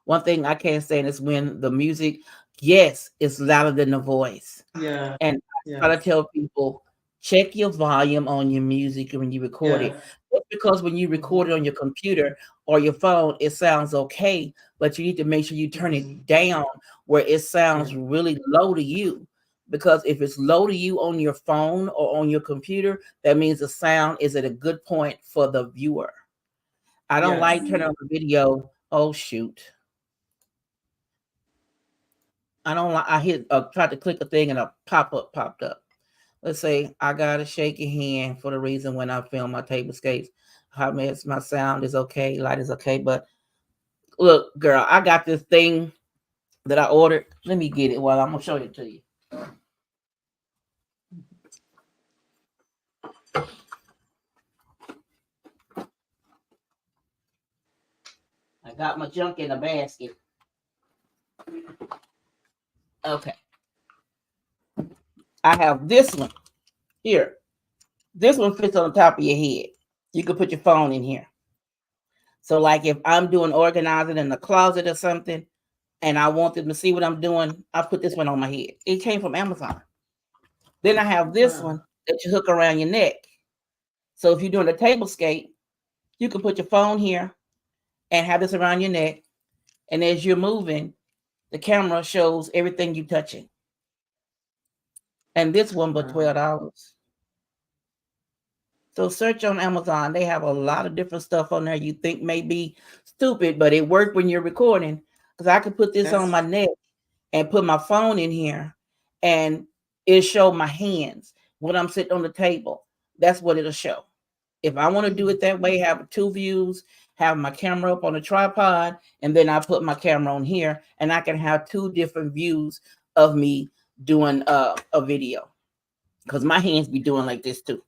One thing I can't stand is when the music, yes, is louder than the voice. Yeah. And I try to Yes. tell people, check your volume on your music when you record it. Yes. Just because when you record it Mhm. on your computer or your phone, it sounds okay, but you need to make sure you turn it Mhm. down where it sounds Yeah. really low to you. Because if it's low to you on your phone or on your computer, that means the sound is at a good point for the viewer. I don't like Yes. turning on the video. Oh shoot. I don't like I hit tried to click a thing and a pop-up popped up. Let's say I got a shaky hand for the reason when I film my table scapes. How my sound is okay, light is okay. But look, girl, I got this thing that I ordered. Let me get it. Well, I'm gonna show it to you. I got my junk in a basket. Okay. I have this one here. This one fits on the top of your head. You can put your phone in here. So, like if I'm doing organizing in the closet or something, and I want them to see what I'm doing, I put this one on my head. It came from Amazon. Then I have this Wow. one that you hook around your neck. So if you're doing a table scape, you can put your phone here and have this around your neck. And as you're moving, the camera shows everything you touching. And this one but Wow. $12. So search on Amazon. They have a lot of different stuff on there you think may be stupid, but it worked when you're recording. Because I could put this on my That's neck and put my phone in here and it show my hands when I'm sitting on the table. That's what it'll show. If I want to do it that way, have two views, have my camera up on a tripod, and then I put my camera on here, and I can have two different views of me doing a video. Because my hands be doing like this too,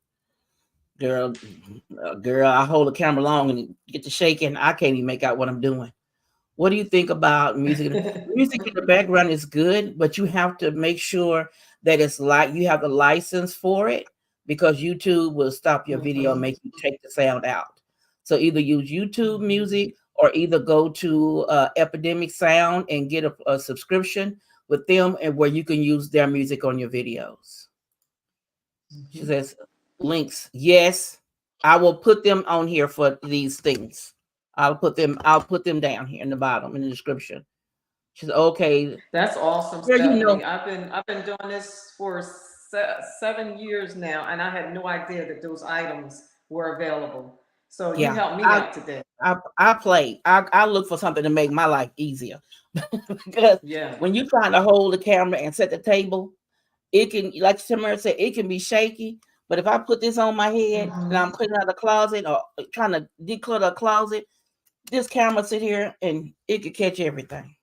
girl. Girl, I hold the camera long and get to shaking. I can't even make out what I'm doing. What do you think about music? Music in the background is good, but you have to make sure that it's like you have the license for it because YouTube will stop your video and Mhm. make you take the sound out. So either use YouTube Mhm. music or either go to Epidemic Sound and get a subscription with them and where you can use their music on your videos. She Mhm. says links. Yes, I will put them on here for these things. I'll put them down here in the bottom in the description. She said, okay, That's awesome, girl, you know, Stephanie. I've been doing this for 7 years now, and I had no idea that those items were available. So you yeah. helped me I out today. I play. I look for something to make my life easier. Because Yeah. when you trying to hold the camera and set the table, it can, like Samara said, it can be shaky. But if I put this on my head and Hmm. I'm cleaning out the closet or trying to declutter a closet, this camera sit here and it could catch everything.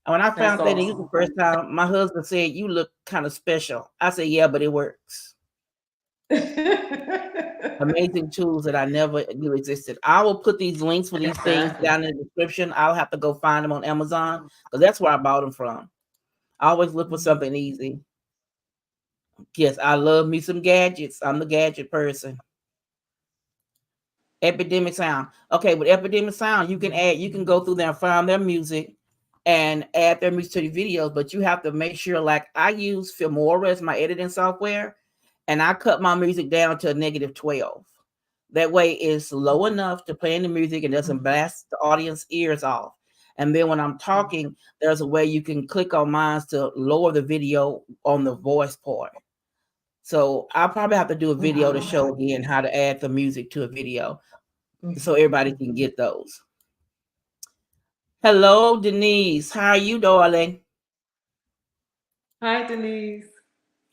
And when I That's found that in you the awesome. first time, my husband said, you look kind of special. I said, yeah, but it works. Amazing tools that I never knew existed. I will put these links for these things Exactly. down in the description. I'll have to go find them on Amazon because that's where I bought them from. I always look for Mhm. something easy. Yes, I love me some gadgets. I'm the gadget person. Epidemic Sound. Okay, with Epidemic Sound, you can go through there and find their music and add their music to the videos, but you have to make sure, like I use Filmora as my editing software, and I cut my music down to a -12. That way it's low enough to play in the music and doesn't blast the audience ears off. And then when I'm talking, there's a way you can click on mine to lower the video on the voice part. So I'll probably have to do a video to show again how to add the music to a video so everybody can get those. Hello, Denise. How are you, darling? Hi, Denise.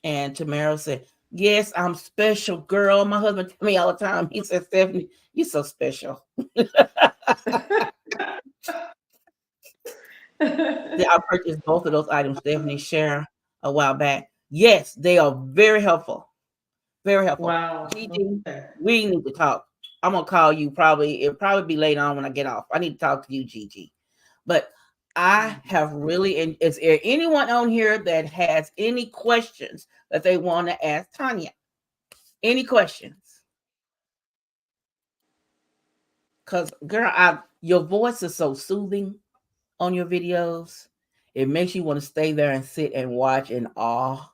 And Tamara said, yes, I'm special, girl. My husband tell me all the time. He said, Stephanie, you're so special. Yeah, I purchased both of those items Stephanie shared a while back. Yes, they are very helpful. Very helpful. Wow. Gigi, Okay. we need to talk. I'm gonna call you probably. It'll probably be later on when I get off. I need to talk to you, Gigi. But I have really. And is there anyone on here that has any questions that they want to ask Tonya? Any questions? Cause girl, your voice is so soothing on your videos. It makes you want to stay there and sit and watch in awe.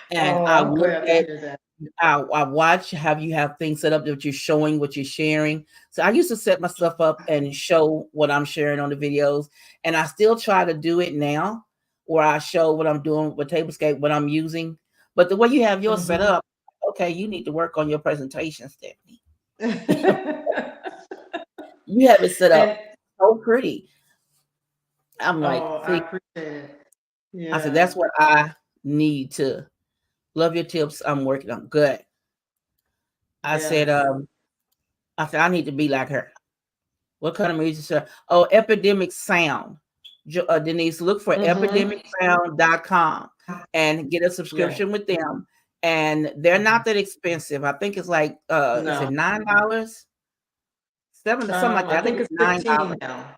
And Oh, I I'm look glad to at hear that. I watch how you have things set up that you're showing what you're sharing. So I used to set my stuff up and show what I'm sharing on the videos. And I still try to do it now where I show what I'm doing with Tablescape, what I'm using. But the way you have yours set up, okay, you need to work on your presentation, Stephanie. You have it set up And so pretty. I'm like, oh, I see, appreciate it. I said, Yeah. that's what I need to love your tips. I'm working on good. I said, Yes. I need to be like her. What kind of music? Oh, Epidemic Sound. Denise, look for Mm-hmm. epidemicsound.com and get a Yeah. subscription with them. And they're not that expensive. I think it's like is it No. $9? Seven or something like I that. I think think it's it's 15 $9. now.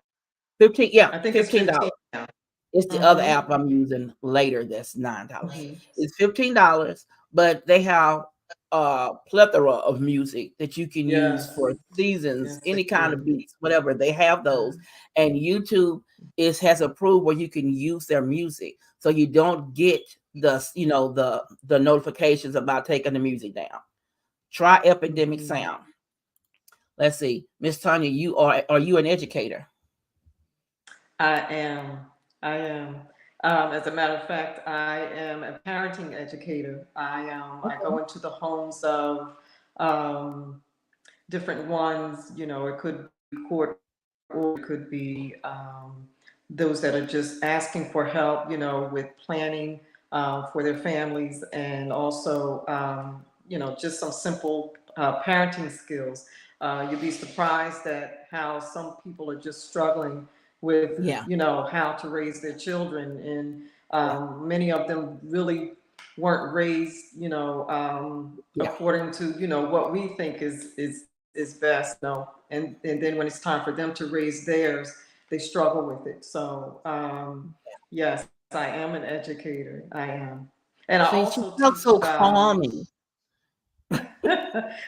15, yeah, I think it's 15 $15. now. It's the other Mm-hmm. app I'm using later that's $9. Mm-hmm. It's $15, but they have a plethora of music that you can use Yes. for seasons, Yes, they any kind do. of beats, whatever. They have those. And YouTube is has approved where you can use their music. So you don't get the notifications about taking the music down. Try Epidemic Mm-hmm. Sound. Let's see. Miss Tanya, are you an educator? I am. I am. As a matter of fact, I am a parenting educator. I go Okay. into the homes of um, different ones. It could be court order, it could be those that are just asking for help. With planning for their families, and also just some simple parenting skills. You'd be surprised at how some people are just struggling with Yeah. how to raise their children, and Yeah. many of them really weren't raised Yeah. according to what we think is best, and then when it's time for them to raise theirs, they struggle with it. So yes, I am an educator. I am. And I See, also she teach felt so calming.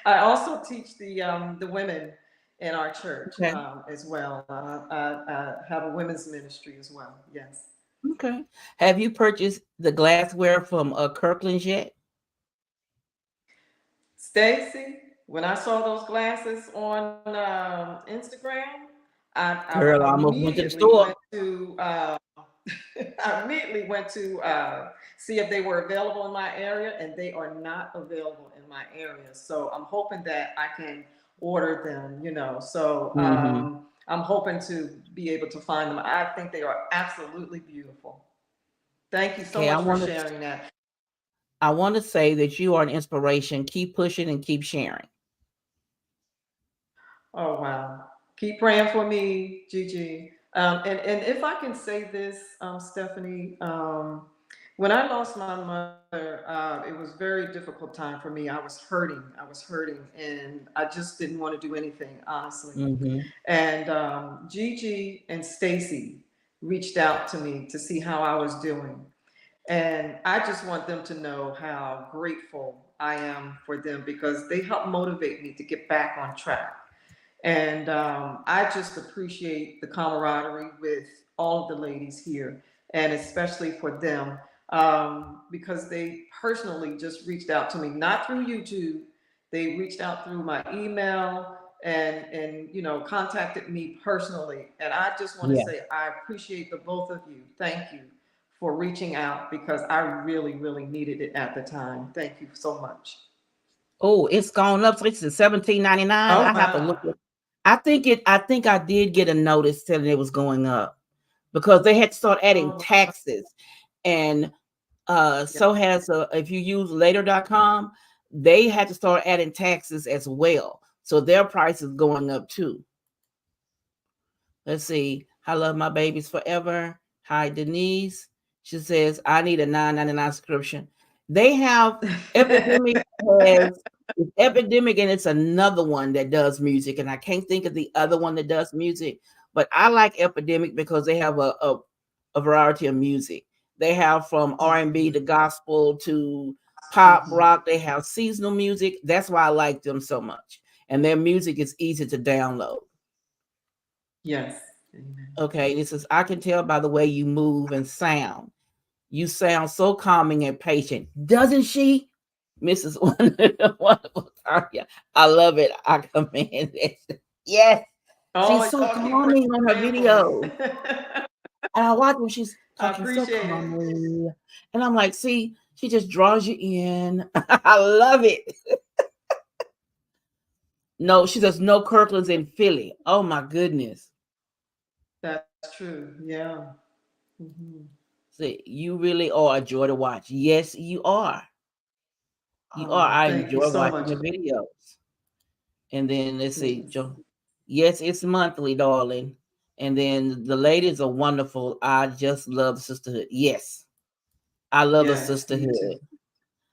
I also teach the women in our church Okay. as well. I have a women's ministry as well. Yes. Okay. Have you purchased the glassware from Kirkland's yet? Stacy, when I saw those glasses on Instagram, Girl, I I almost went to the immediately store. went to I immediately went to see if they were available in my area, and they are not available in my area. So I'm hoping that I can order them. So Hmm. I'm hoping to be able to find them. I think they are absolutely beautiful. Thank you so Okay, much for sharing that. I want to say that you are an inspiration. Keep pushing and keep sharing. Oh wow! Keep praying for me, Gigi. And if I can say this, Stephanie, when I lost my mother, it was a very difficult time for me. I was hurting. And I just didn't want to do anything, honestly. Hmm. And Gigi and Stacy reached out to me to see how I was doing. And I just want them to know how grateful I am for them because they help motivate me to get back on track. And I just appreciate the camaraderie with all of the ladies here, and especially for them, because they personally just reached out to me, not through YouTube. They reached out through my email and contacted me personally. And I just want to Yeah. say I appreciate the both of you. Thank you for reaching out because I really, really needed it at the time. Thank you so much. Oh, it's gone up. So it's 17.99. Oh I have to wow. look at. I think I did get a notice telling it was going up because they had to start adding Oh taxes. And yeah. so has if you use later.com, they had to start adding taxes as well. So their price is going up too. Let's see. I love my babies forever. Hi, Denise. She says, I need a 9.99 subscription. They have Epidemic has it's Epidemic, and it's another one that does music. And I can't think of the other one that does music, but I like Epidemic because they have a variety of music. They have from R&B to Mhm. gospel to pop Mhm. rock. They have seasonal music. That's why I like them so much. And their music is easy to download. Yes. Amen. Okay, this is I can tell by the way you move and sound. You sound so calming and patient, doesn't she, Mrs. Wonderful Tonya? I love it. I commend it. Yes, she's Oh, so y'all keep calming on her praying for me. video. And I watch when she's I talking so appreciate it. calmly, and I'm like, see, she just draws you in. I love it. No, she says no Kirkland's in Philly. Oh my goodness. That's true. Yeah. Hmm. See, you really are a joy to watch. Yes, you are. You are. Oh, I thank you enjoy so watching much. your videos. And then let's see, Yes. Joe. Yes, it's monthly, darling. And then the ladies are wonderful. I just love the sisterhood. Yes, I love the Yes, me sisterhood. too.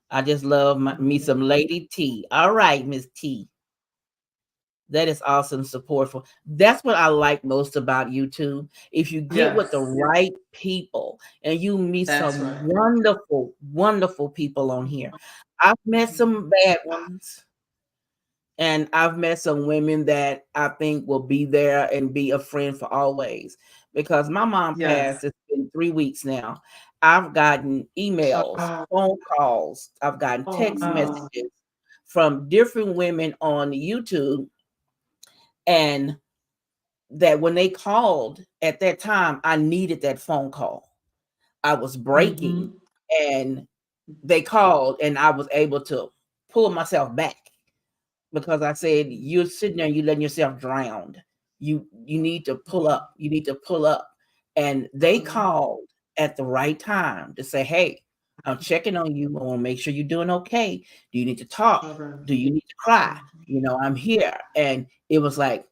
I just love me Mhm. some Lady T. All right, Miss T. That is awesome support for. That's what I like most about YouTube. If you get with the Yes, right people and you meet that's some right. wonderful, wonderful people on here. I've met Mhm. some bad ones. And I've met some women that I think will be there and be a friend for always. Because my mom Yes. passed, it's been 3 weeks now. I've gotten emails, Oh, phone calls, I've gotten oh text wow. messages from different women on YouTube. And that when they called at that time, I needed that phone call. I was breaking Hmm. and they called, and I was able to pull myself back because I said, you're sitting there and you're letting yourself drown. You need to pull up. You need to pull up. And they Hmm. called at the right time to say, hey, I'm checking on you. I want to make sure you're doing okay. Do you need to talk? All right. Do you need to cry? Mhm. I'm here. And it was like,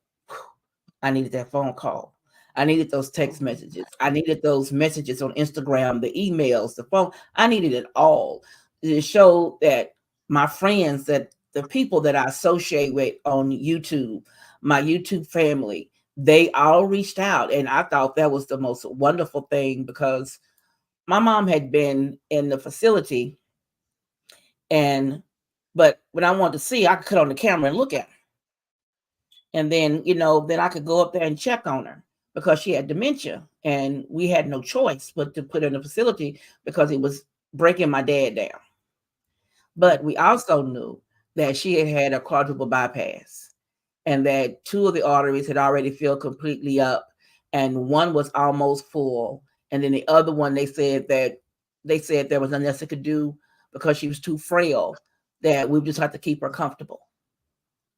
I needed that phone call. I needed those text Oh, messages. I needed those messages on Instagram, the emails, the phone. I needed it all to show that my friends, that the people that I associate with on YouTube, my YouTube family, they all reached out. And I thought that was the most wonderful thing because my mom had been in the facility and but when I wanted to see, I could cut on the camera and look at her. And then, then I could go up there and check on her because she had dementia. And we had no choice but to put her in a facility because it was breaking my dad down. But we also knew that she had had a quadruple bypass and that two of the arteries had already filled completely up and one was almost full. And then the other one, they said there was nothing else they could do because she was too frail, that we just had to keep her comfortable.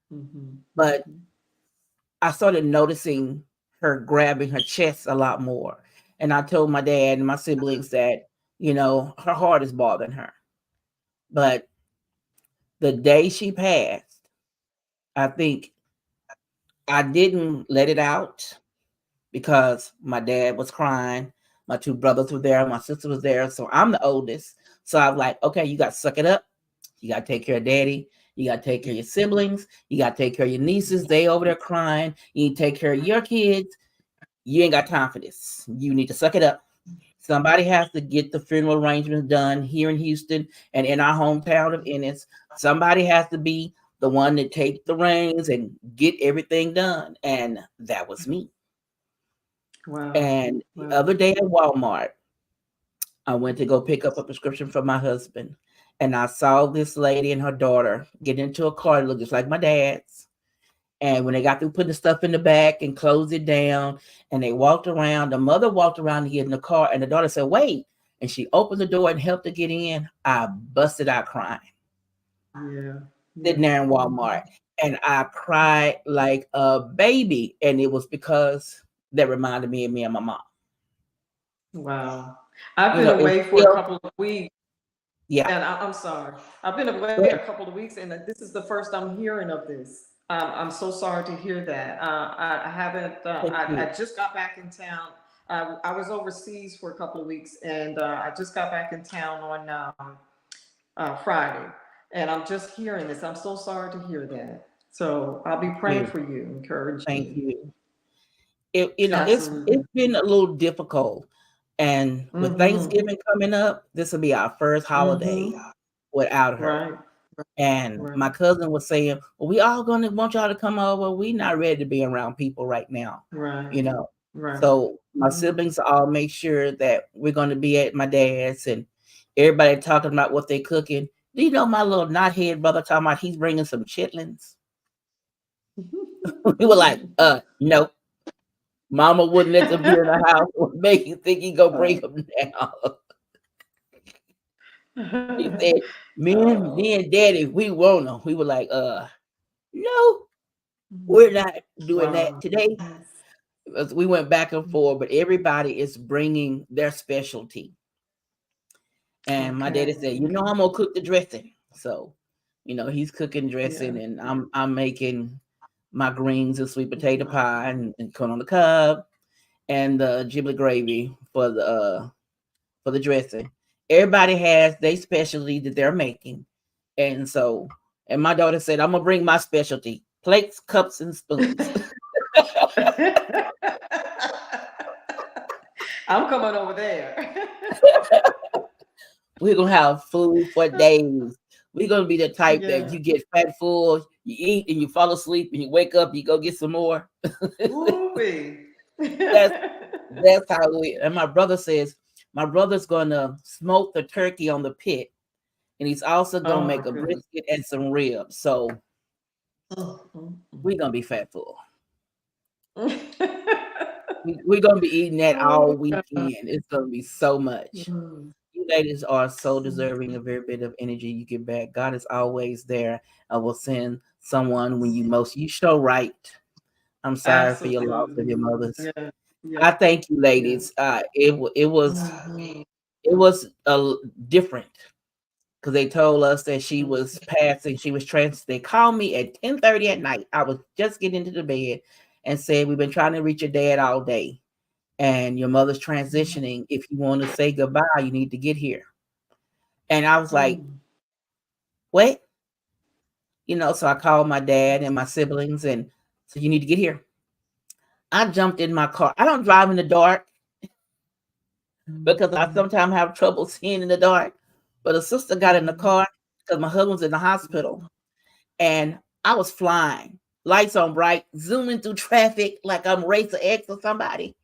hmm But hmm I started noticing her grabbing her chest a lot more. And I told my dad and my siblings that, her heart is bothering her. But the day she passed, I think I didn't let it out because my dad was crying. My two brothers were there. My sister was there. So I'm the oldest. So I'm like, okay, you got to suck it up. You got to take care of daddy. You got to take care of your siblings. You got to take care of your nieces. They over there crying. You need to take care of your kids. You ain't got time for this. You need to suck it up. Somebody has to get the funeral arrangements done here in Houston and in our hometown of Ennis. Somebody has to be the one that take the reins and get everything done. And that was me. Wow. And the Wow. other day at Walmart, I went to go pick up a prescription for my husband. And I saw this lady and her daughter get into a car that looked just like my dad's. And when they got through putting the stuff in the back and closed it down, and they walked around, the mother walked around to get in the car, and the daughter said, "Wait." And she opened the door and helped her get in. I busted out crying, Yeah. sitting Yeah. there in Walmart. And I cried like a baby. And it was because that reminded me of me and my mom. Wow. I've You been know, it's away for a still, couple of weeks, yeah. and I'm sorry. I've been away a But couple of weeks, and this is the first I'm hearing of this. I'm so sorry to hear that. I haven't. thank I you. just got back in town. I was overseas for a couple of weeks, and I just got back in town on Friday, and I'm just hearing this. I'm so sorry to hear that. So I'll be Thank praying you. for you, encouraging Thank you. you. It's Absolutely. been a little difficult. And with Mm-hmm. Thanksgiving coming up, this will be our first holiday Mm-hmm. without her. Right. And Right. my cousin was saying, "Well, we all gonna want y'all to come over. We not ready to be around people right now, Right. you know." Right. So my Mm-hmm. siblings all make sure that we're gonna be at my dad's, and everybody talking about what they cooking. Do you know my little knothead brother talking about he's bringing some chitlins? We were like, no, mama wouldn't let them be in the house or make you think he go bring them now. He said, me Oh, and daddy, we want them. We were like, no, we're not doing that wow. today. We went back and forth, but everybody is bringing their specialty. And my Okay. daddy said, Okay. I'm gonna cook the dressing. So, he's cooking Yeah. dressing, and I'm making my greens and sweet potato pie and corn on the cob and the giblet gravy for the dressing. Everybody has their specialty that they're making, and so and my daughter said, "I'm gonna bring my specialty: plates, cups, and spoons." I'm coming over there. We're gonna have food for days. We're gonna be the type that Yeah. you get fat full, you eat and you fall asleep, and you wake up, you go get some more. Ooh-wee. that's that's how we. And my brother says my brother's gonna smoke the turkey on the pit, and he's also gonna Oh make my a goodness. brisket and some ribs. So Mm, mm, we're gonna be fat full. mm. We're gonna be eating that Oh all God. weekend. It's gonna be so much. Mm, You ladies are so mm. deserving of every bit of energy you get back. God is always there. I will send someone when you show right. I'm sorry for your loss of Absolutely. your mothers. Yeah. Yeah. I thank you, Yeah. ladies. Mhm. It was different because they told us that she Mm. was passing. She was trans. They called me at 10:30 at night. I was just getting into the bed and said, "We've been trying to reach your dad all day, and your mother's transitioning. If you want to say goodbye, you need to get here." And I was like, Mm. "What?" So I called my dad and my siblings and said, "You need to get here." I jumped in my car. I don't drive in the dark because I Mm. sometimes have trouble seeing in the dark. But a sister got in the Mhm. car because my husband's in the hospital, and I was flying, lights on bright, zooming through traffic like I'm Racer X or somebody.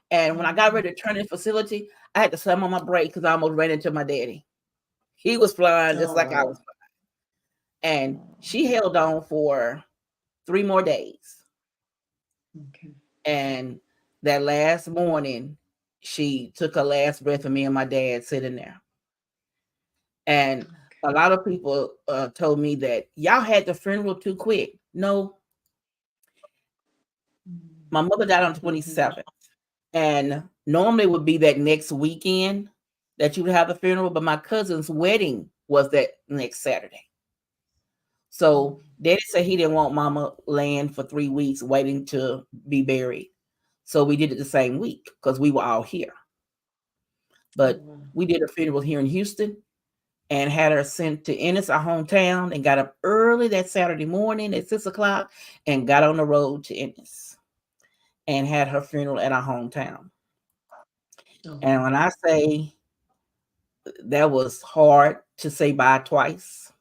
And when I got ready to turn in facility, I had to slam on my brake because I almost ran into my daddy. He was flying just Oh like I wow. was. And she held on for 3 more days. Okay. And that last morning, she took her last breath of me and my dad sitting there. And a lot of people told me that y'all had the funeral too quick. No, my mother died on Mhm. 27th. And normally it would be that next weekend that you would have the funeral, but my cousin's wedding was that next Saturday. So daddy said he didn't want mama laying for 3 weeks waiting to be buried. So we did it the same week because we were all here. Oh But wow. we did a funeral here in Houston and had her sent to Ennis, our hometown, and got up early that Saturday morning at 6 o'clock and got on the road to Ennis and had her funeral at our hometown. Okay. And when I say that was hard to say bye twice.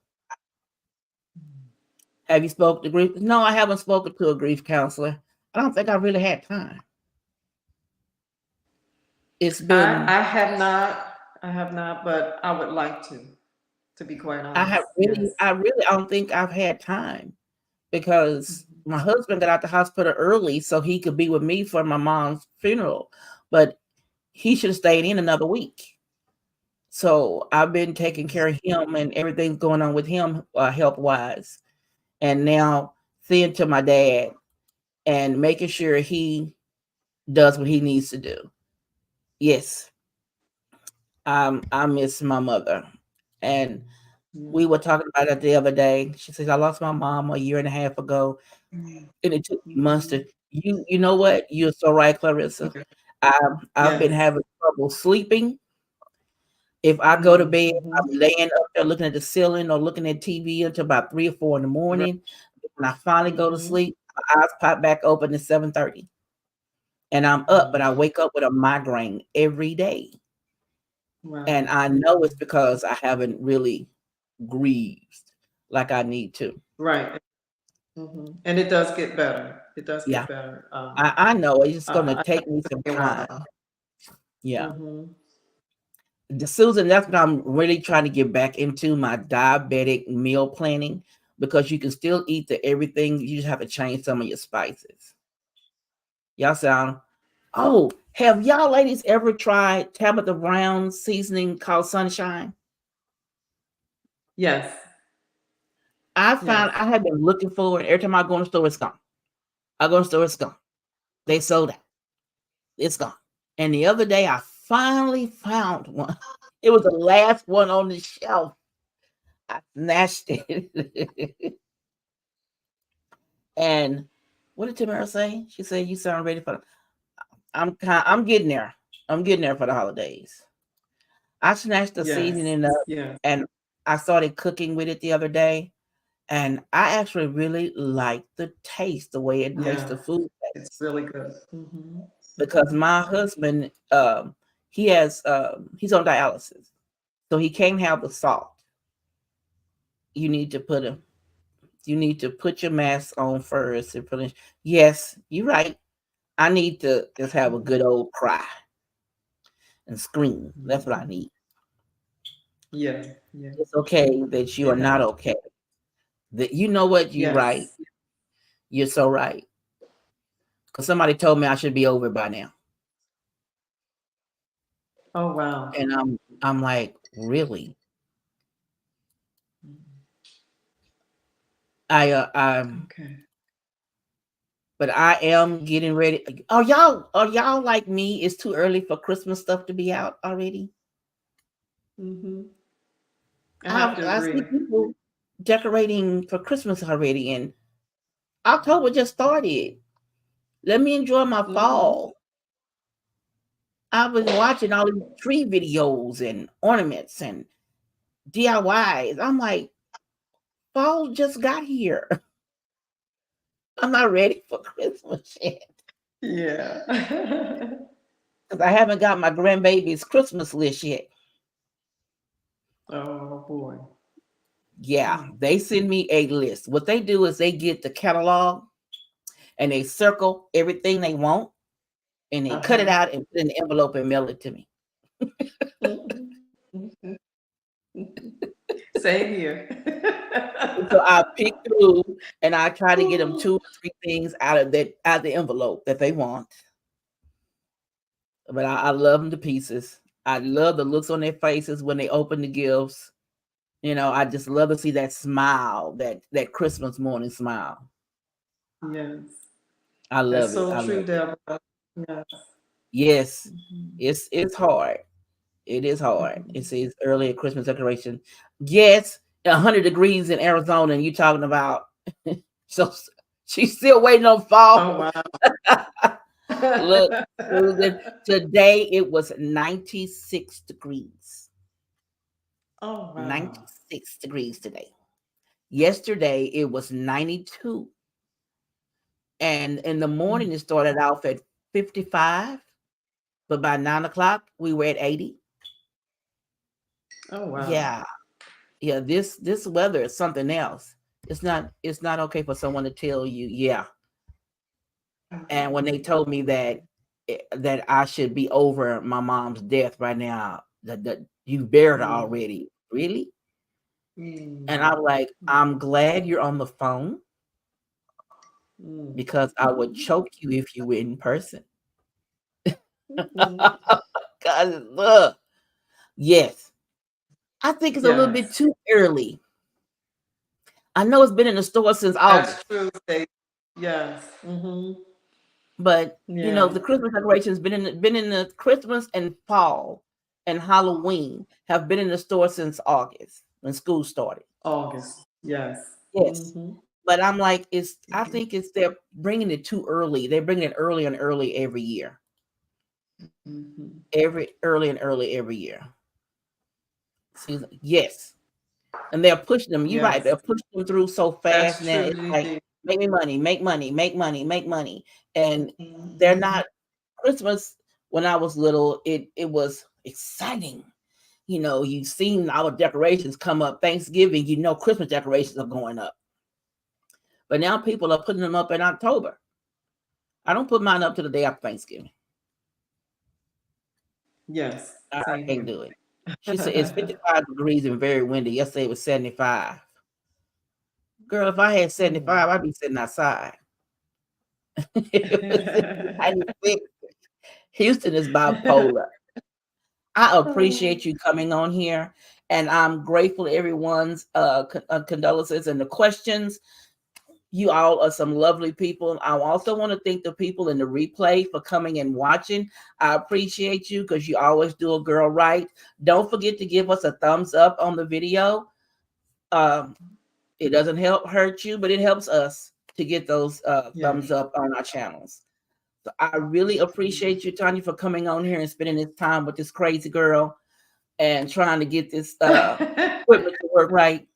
Have you spoken to grief? No, I haven't spoken to a grief counselor. I don't think I really had time. It's been I have not. I have not, but I would like to be quite honest. Yes. I really don't think I've had time because Mhm. my husband got out the hospital early so he could be with me for my mom's funeral, but he should have stayed in another week. So I've been taking care of him and everything's going on with him health wise. And now seeing to my dad and making sure he does what he needs to do. Yes, I miss my mother. And Yeah. we were talking about it the other day. She says, I lost my mom a year and a half ago. And it took months Mm-hmm. to you know what? You're so right, Clarissa. I've been Yes. having trouble sleeping. If I go to bed, Mm-hmm. I'm laying up there looking at the ceiling or looking at TV until about 3 or 4 in the Right. morning. When I finally go to Mm-hmm. sleep, my eyes pop back open at 7:30. And I'm up, but I Wow. wake up with a migraine every day. And Wow. I know it's because I haven't really grieved like I need to. Right. And it does get better. It does Yeah, get better. I know it's just gonna I take me some a time. while. Yeah. Mm-hmm. Susan, that's what I'm really trying to get back into my diabetic meal planning because you can still eat the everything. You just have to change some of your spices. Y'all sound, oh, have y'all ladies ever tried Tabitha Brown's seasoning called Sunshine? Yes. I Yes. found I have been looking for it. Every time I go in the store, it's gone. I go in the store, it's gone. They sold it. It's gone. And the other day, I finally found one. It was the last one on the shelf. I snatched it. And what did Tamara say? She said, "You sound ready for." I'm getting there. I'm getting there for the holidays. I snatched the Yes. seasoning up, Yes. and I started cooking with it the other day, and I actually really like the taste, the way it makes Yeah. the food It's taste. really good. Mm-hmm. Because Mm-hmm. my husband, he's on dialysis, so he can't have the salt. You need to put a you need to put your mask on first and finish. Yes, you're right. I need to just have a good old cry and scream. That's what I Mm-hmm. need. Yeah. Yeah. It's okay that you are It not helps. okay. That you know what you're right. Yes. You're so right. Because somebody told me I should be over it by now, Oh wow. and I'm like, really? I'm, Okay. but I am getting ready. Are y'all like me? It's too early for Christmas stuff to be out already. Mm-hmm. I have to I see agree. people decorating for Christmas already, and October just started. Let me enjoy my Mm-hmm. fall. I've been watching all these tree videos and ornaments and DIYs. I'm like, fall just got here. I'm not ready for Christmas yet Yeah. because I haven't got my grandbaby's Christmas list yet. Oh boy. Yeah, Mm. they send me a list. What they do is they get the catalog and they circle everything they want and they cut it Uh-huh. out and put it in the envelope and mail it to me. Mhm. Mhm. Same here. And so I pick through and I try to get them 2 or 3 things out of the envelope that they want. But I love them to pieces. I love the looks on their faces when they open the gifts. You know, I just love to see that smile, that Christmas morning smile. Yes. I That's love it. so I love true, it. Deborah. Yes. Yes, Mhm. it's hard. It is hard. It Mhm. says early Christmas decoration. Yes, 100 degrees in Arizona, and you talking about so she's still waiting on Oh fall. wow. Look, Susan, today it was 96 degrees. Oh wow. 96 degrees today. Yesterday it was 92. And in the morning Mm. it started off at 55, but by 9 o'clock we were at 80. Oh wow. Yeah, yeah. This weather is something else. It's not okay for someone to tell you, yeah. And when they told me that that I should be over my mom's death right now, that you buried her Mm, already, really? And mm, I'm like, I'm glad you're on the phone mm, because I would choke you if you were in person. mm. Cause look, yes, I think it's a little bit Yes, too early. I know it's been in the store since that's August, true, Stacey. Yes. Mm-hmm. but Yeah. the Christmas decorations been in the Christmas and fall and Halloween have been in the store since August when school started. August. Yes. Yes, Mm-hmm. but I'm like, I think it's they're bringing it too early. They're bringing it early and early every year, Mm-hmm. every early and early every year. Yes, and they're pushing them. You're right. Yes. They're pushing them through so fast That's now. true, It's like Gigi. make me money, make money, make money, make money, and they're Mm-hmm. not. Christmas when I was little, it was exciting. You've seen our decorations come up. Thanksgiving, Christmas decorations are going up, but now people are putting them up in October. I don't put mine up to the day after Thanksgiving. Yes. I Same can't here. do it. She said it's 55 degrees and very windy. Yesterday it was 75. Girl, if I had Mm. 75, I'd be sitting outside. It was 96. Houston is bipolar. I appreciate you coming on here, and I'm grateful to everyone's condolences and the questions. You all are some lovely people. I also want to thank the people in the replay for coming and watching. I appreciate you because you always do a girl right. Don't forget to give us a thumbs up on the video. Um, it doesn't hurt you, but it helps us to get those Yes. thumbs up on our channels. So I really appreciate you, Tonya, for coming on here and spending this time with this crazy girl and trying to get this equipment to work right.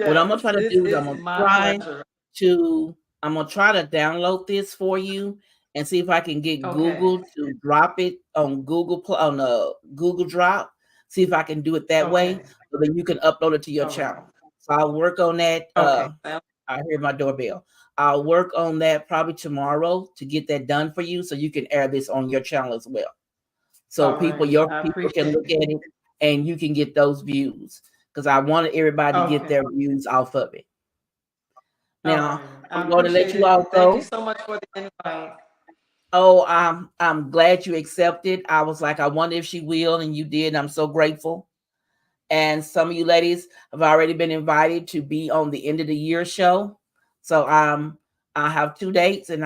What I'm gonna Yes. try to It's do is it's my pleasure. to I'm gonna try to download this for you and see if I can get Okay. Google to drop it on on a Google Drop. See if I can do it that way, Okay. so then you can upload it to your All right. channel. So I'll work on that. Okay. I hear my doorbell. I'll work on that probably tomorrow to get that done for you, so you can air this on your channel as well. So All people, right. your I people can appreciate look it. at it and you can get those views because I wanted everybody to get Okay. their views off of it. All Now, right. I I'm going to let appreciate you all it. Thank you go. so much for the invite. Oh, I'm glad you accepted. I was like, I wonder if she will, and you did. I'm so grateful. And some of you ladies have already been invited to be on the end of the year show. So I have 2 dates, and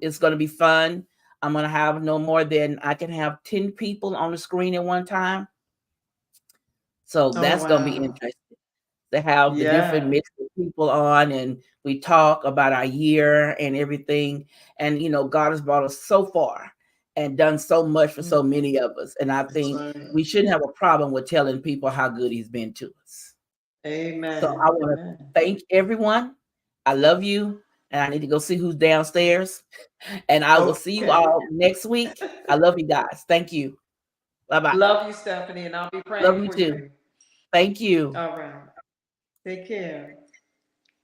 it's going to be fun. I'm going to have no more than I can have 10 people on the screen at one time. So Oh that's going to be wow. interesting to have the different Yeah. mix of people on, and we talk about our year and everything. And God has brought us so far and done so much for Mm, so many of us. And I that's think right. we shouldn't have a problem with telling people how good he's been to us. So Amen. I want to Amen. thank everyone. I love you. And I need to go see who's downstairs. And I will see you Okay. all next week. I love you guys. Thank you. Bye bye. Love you, Stephanie, and I'll be Love praying you for too. you. Thank you. All right. Take care.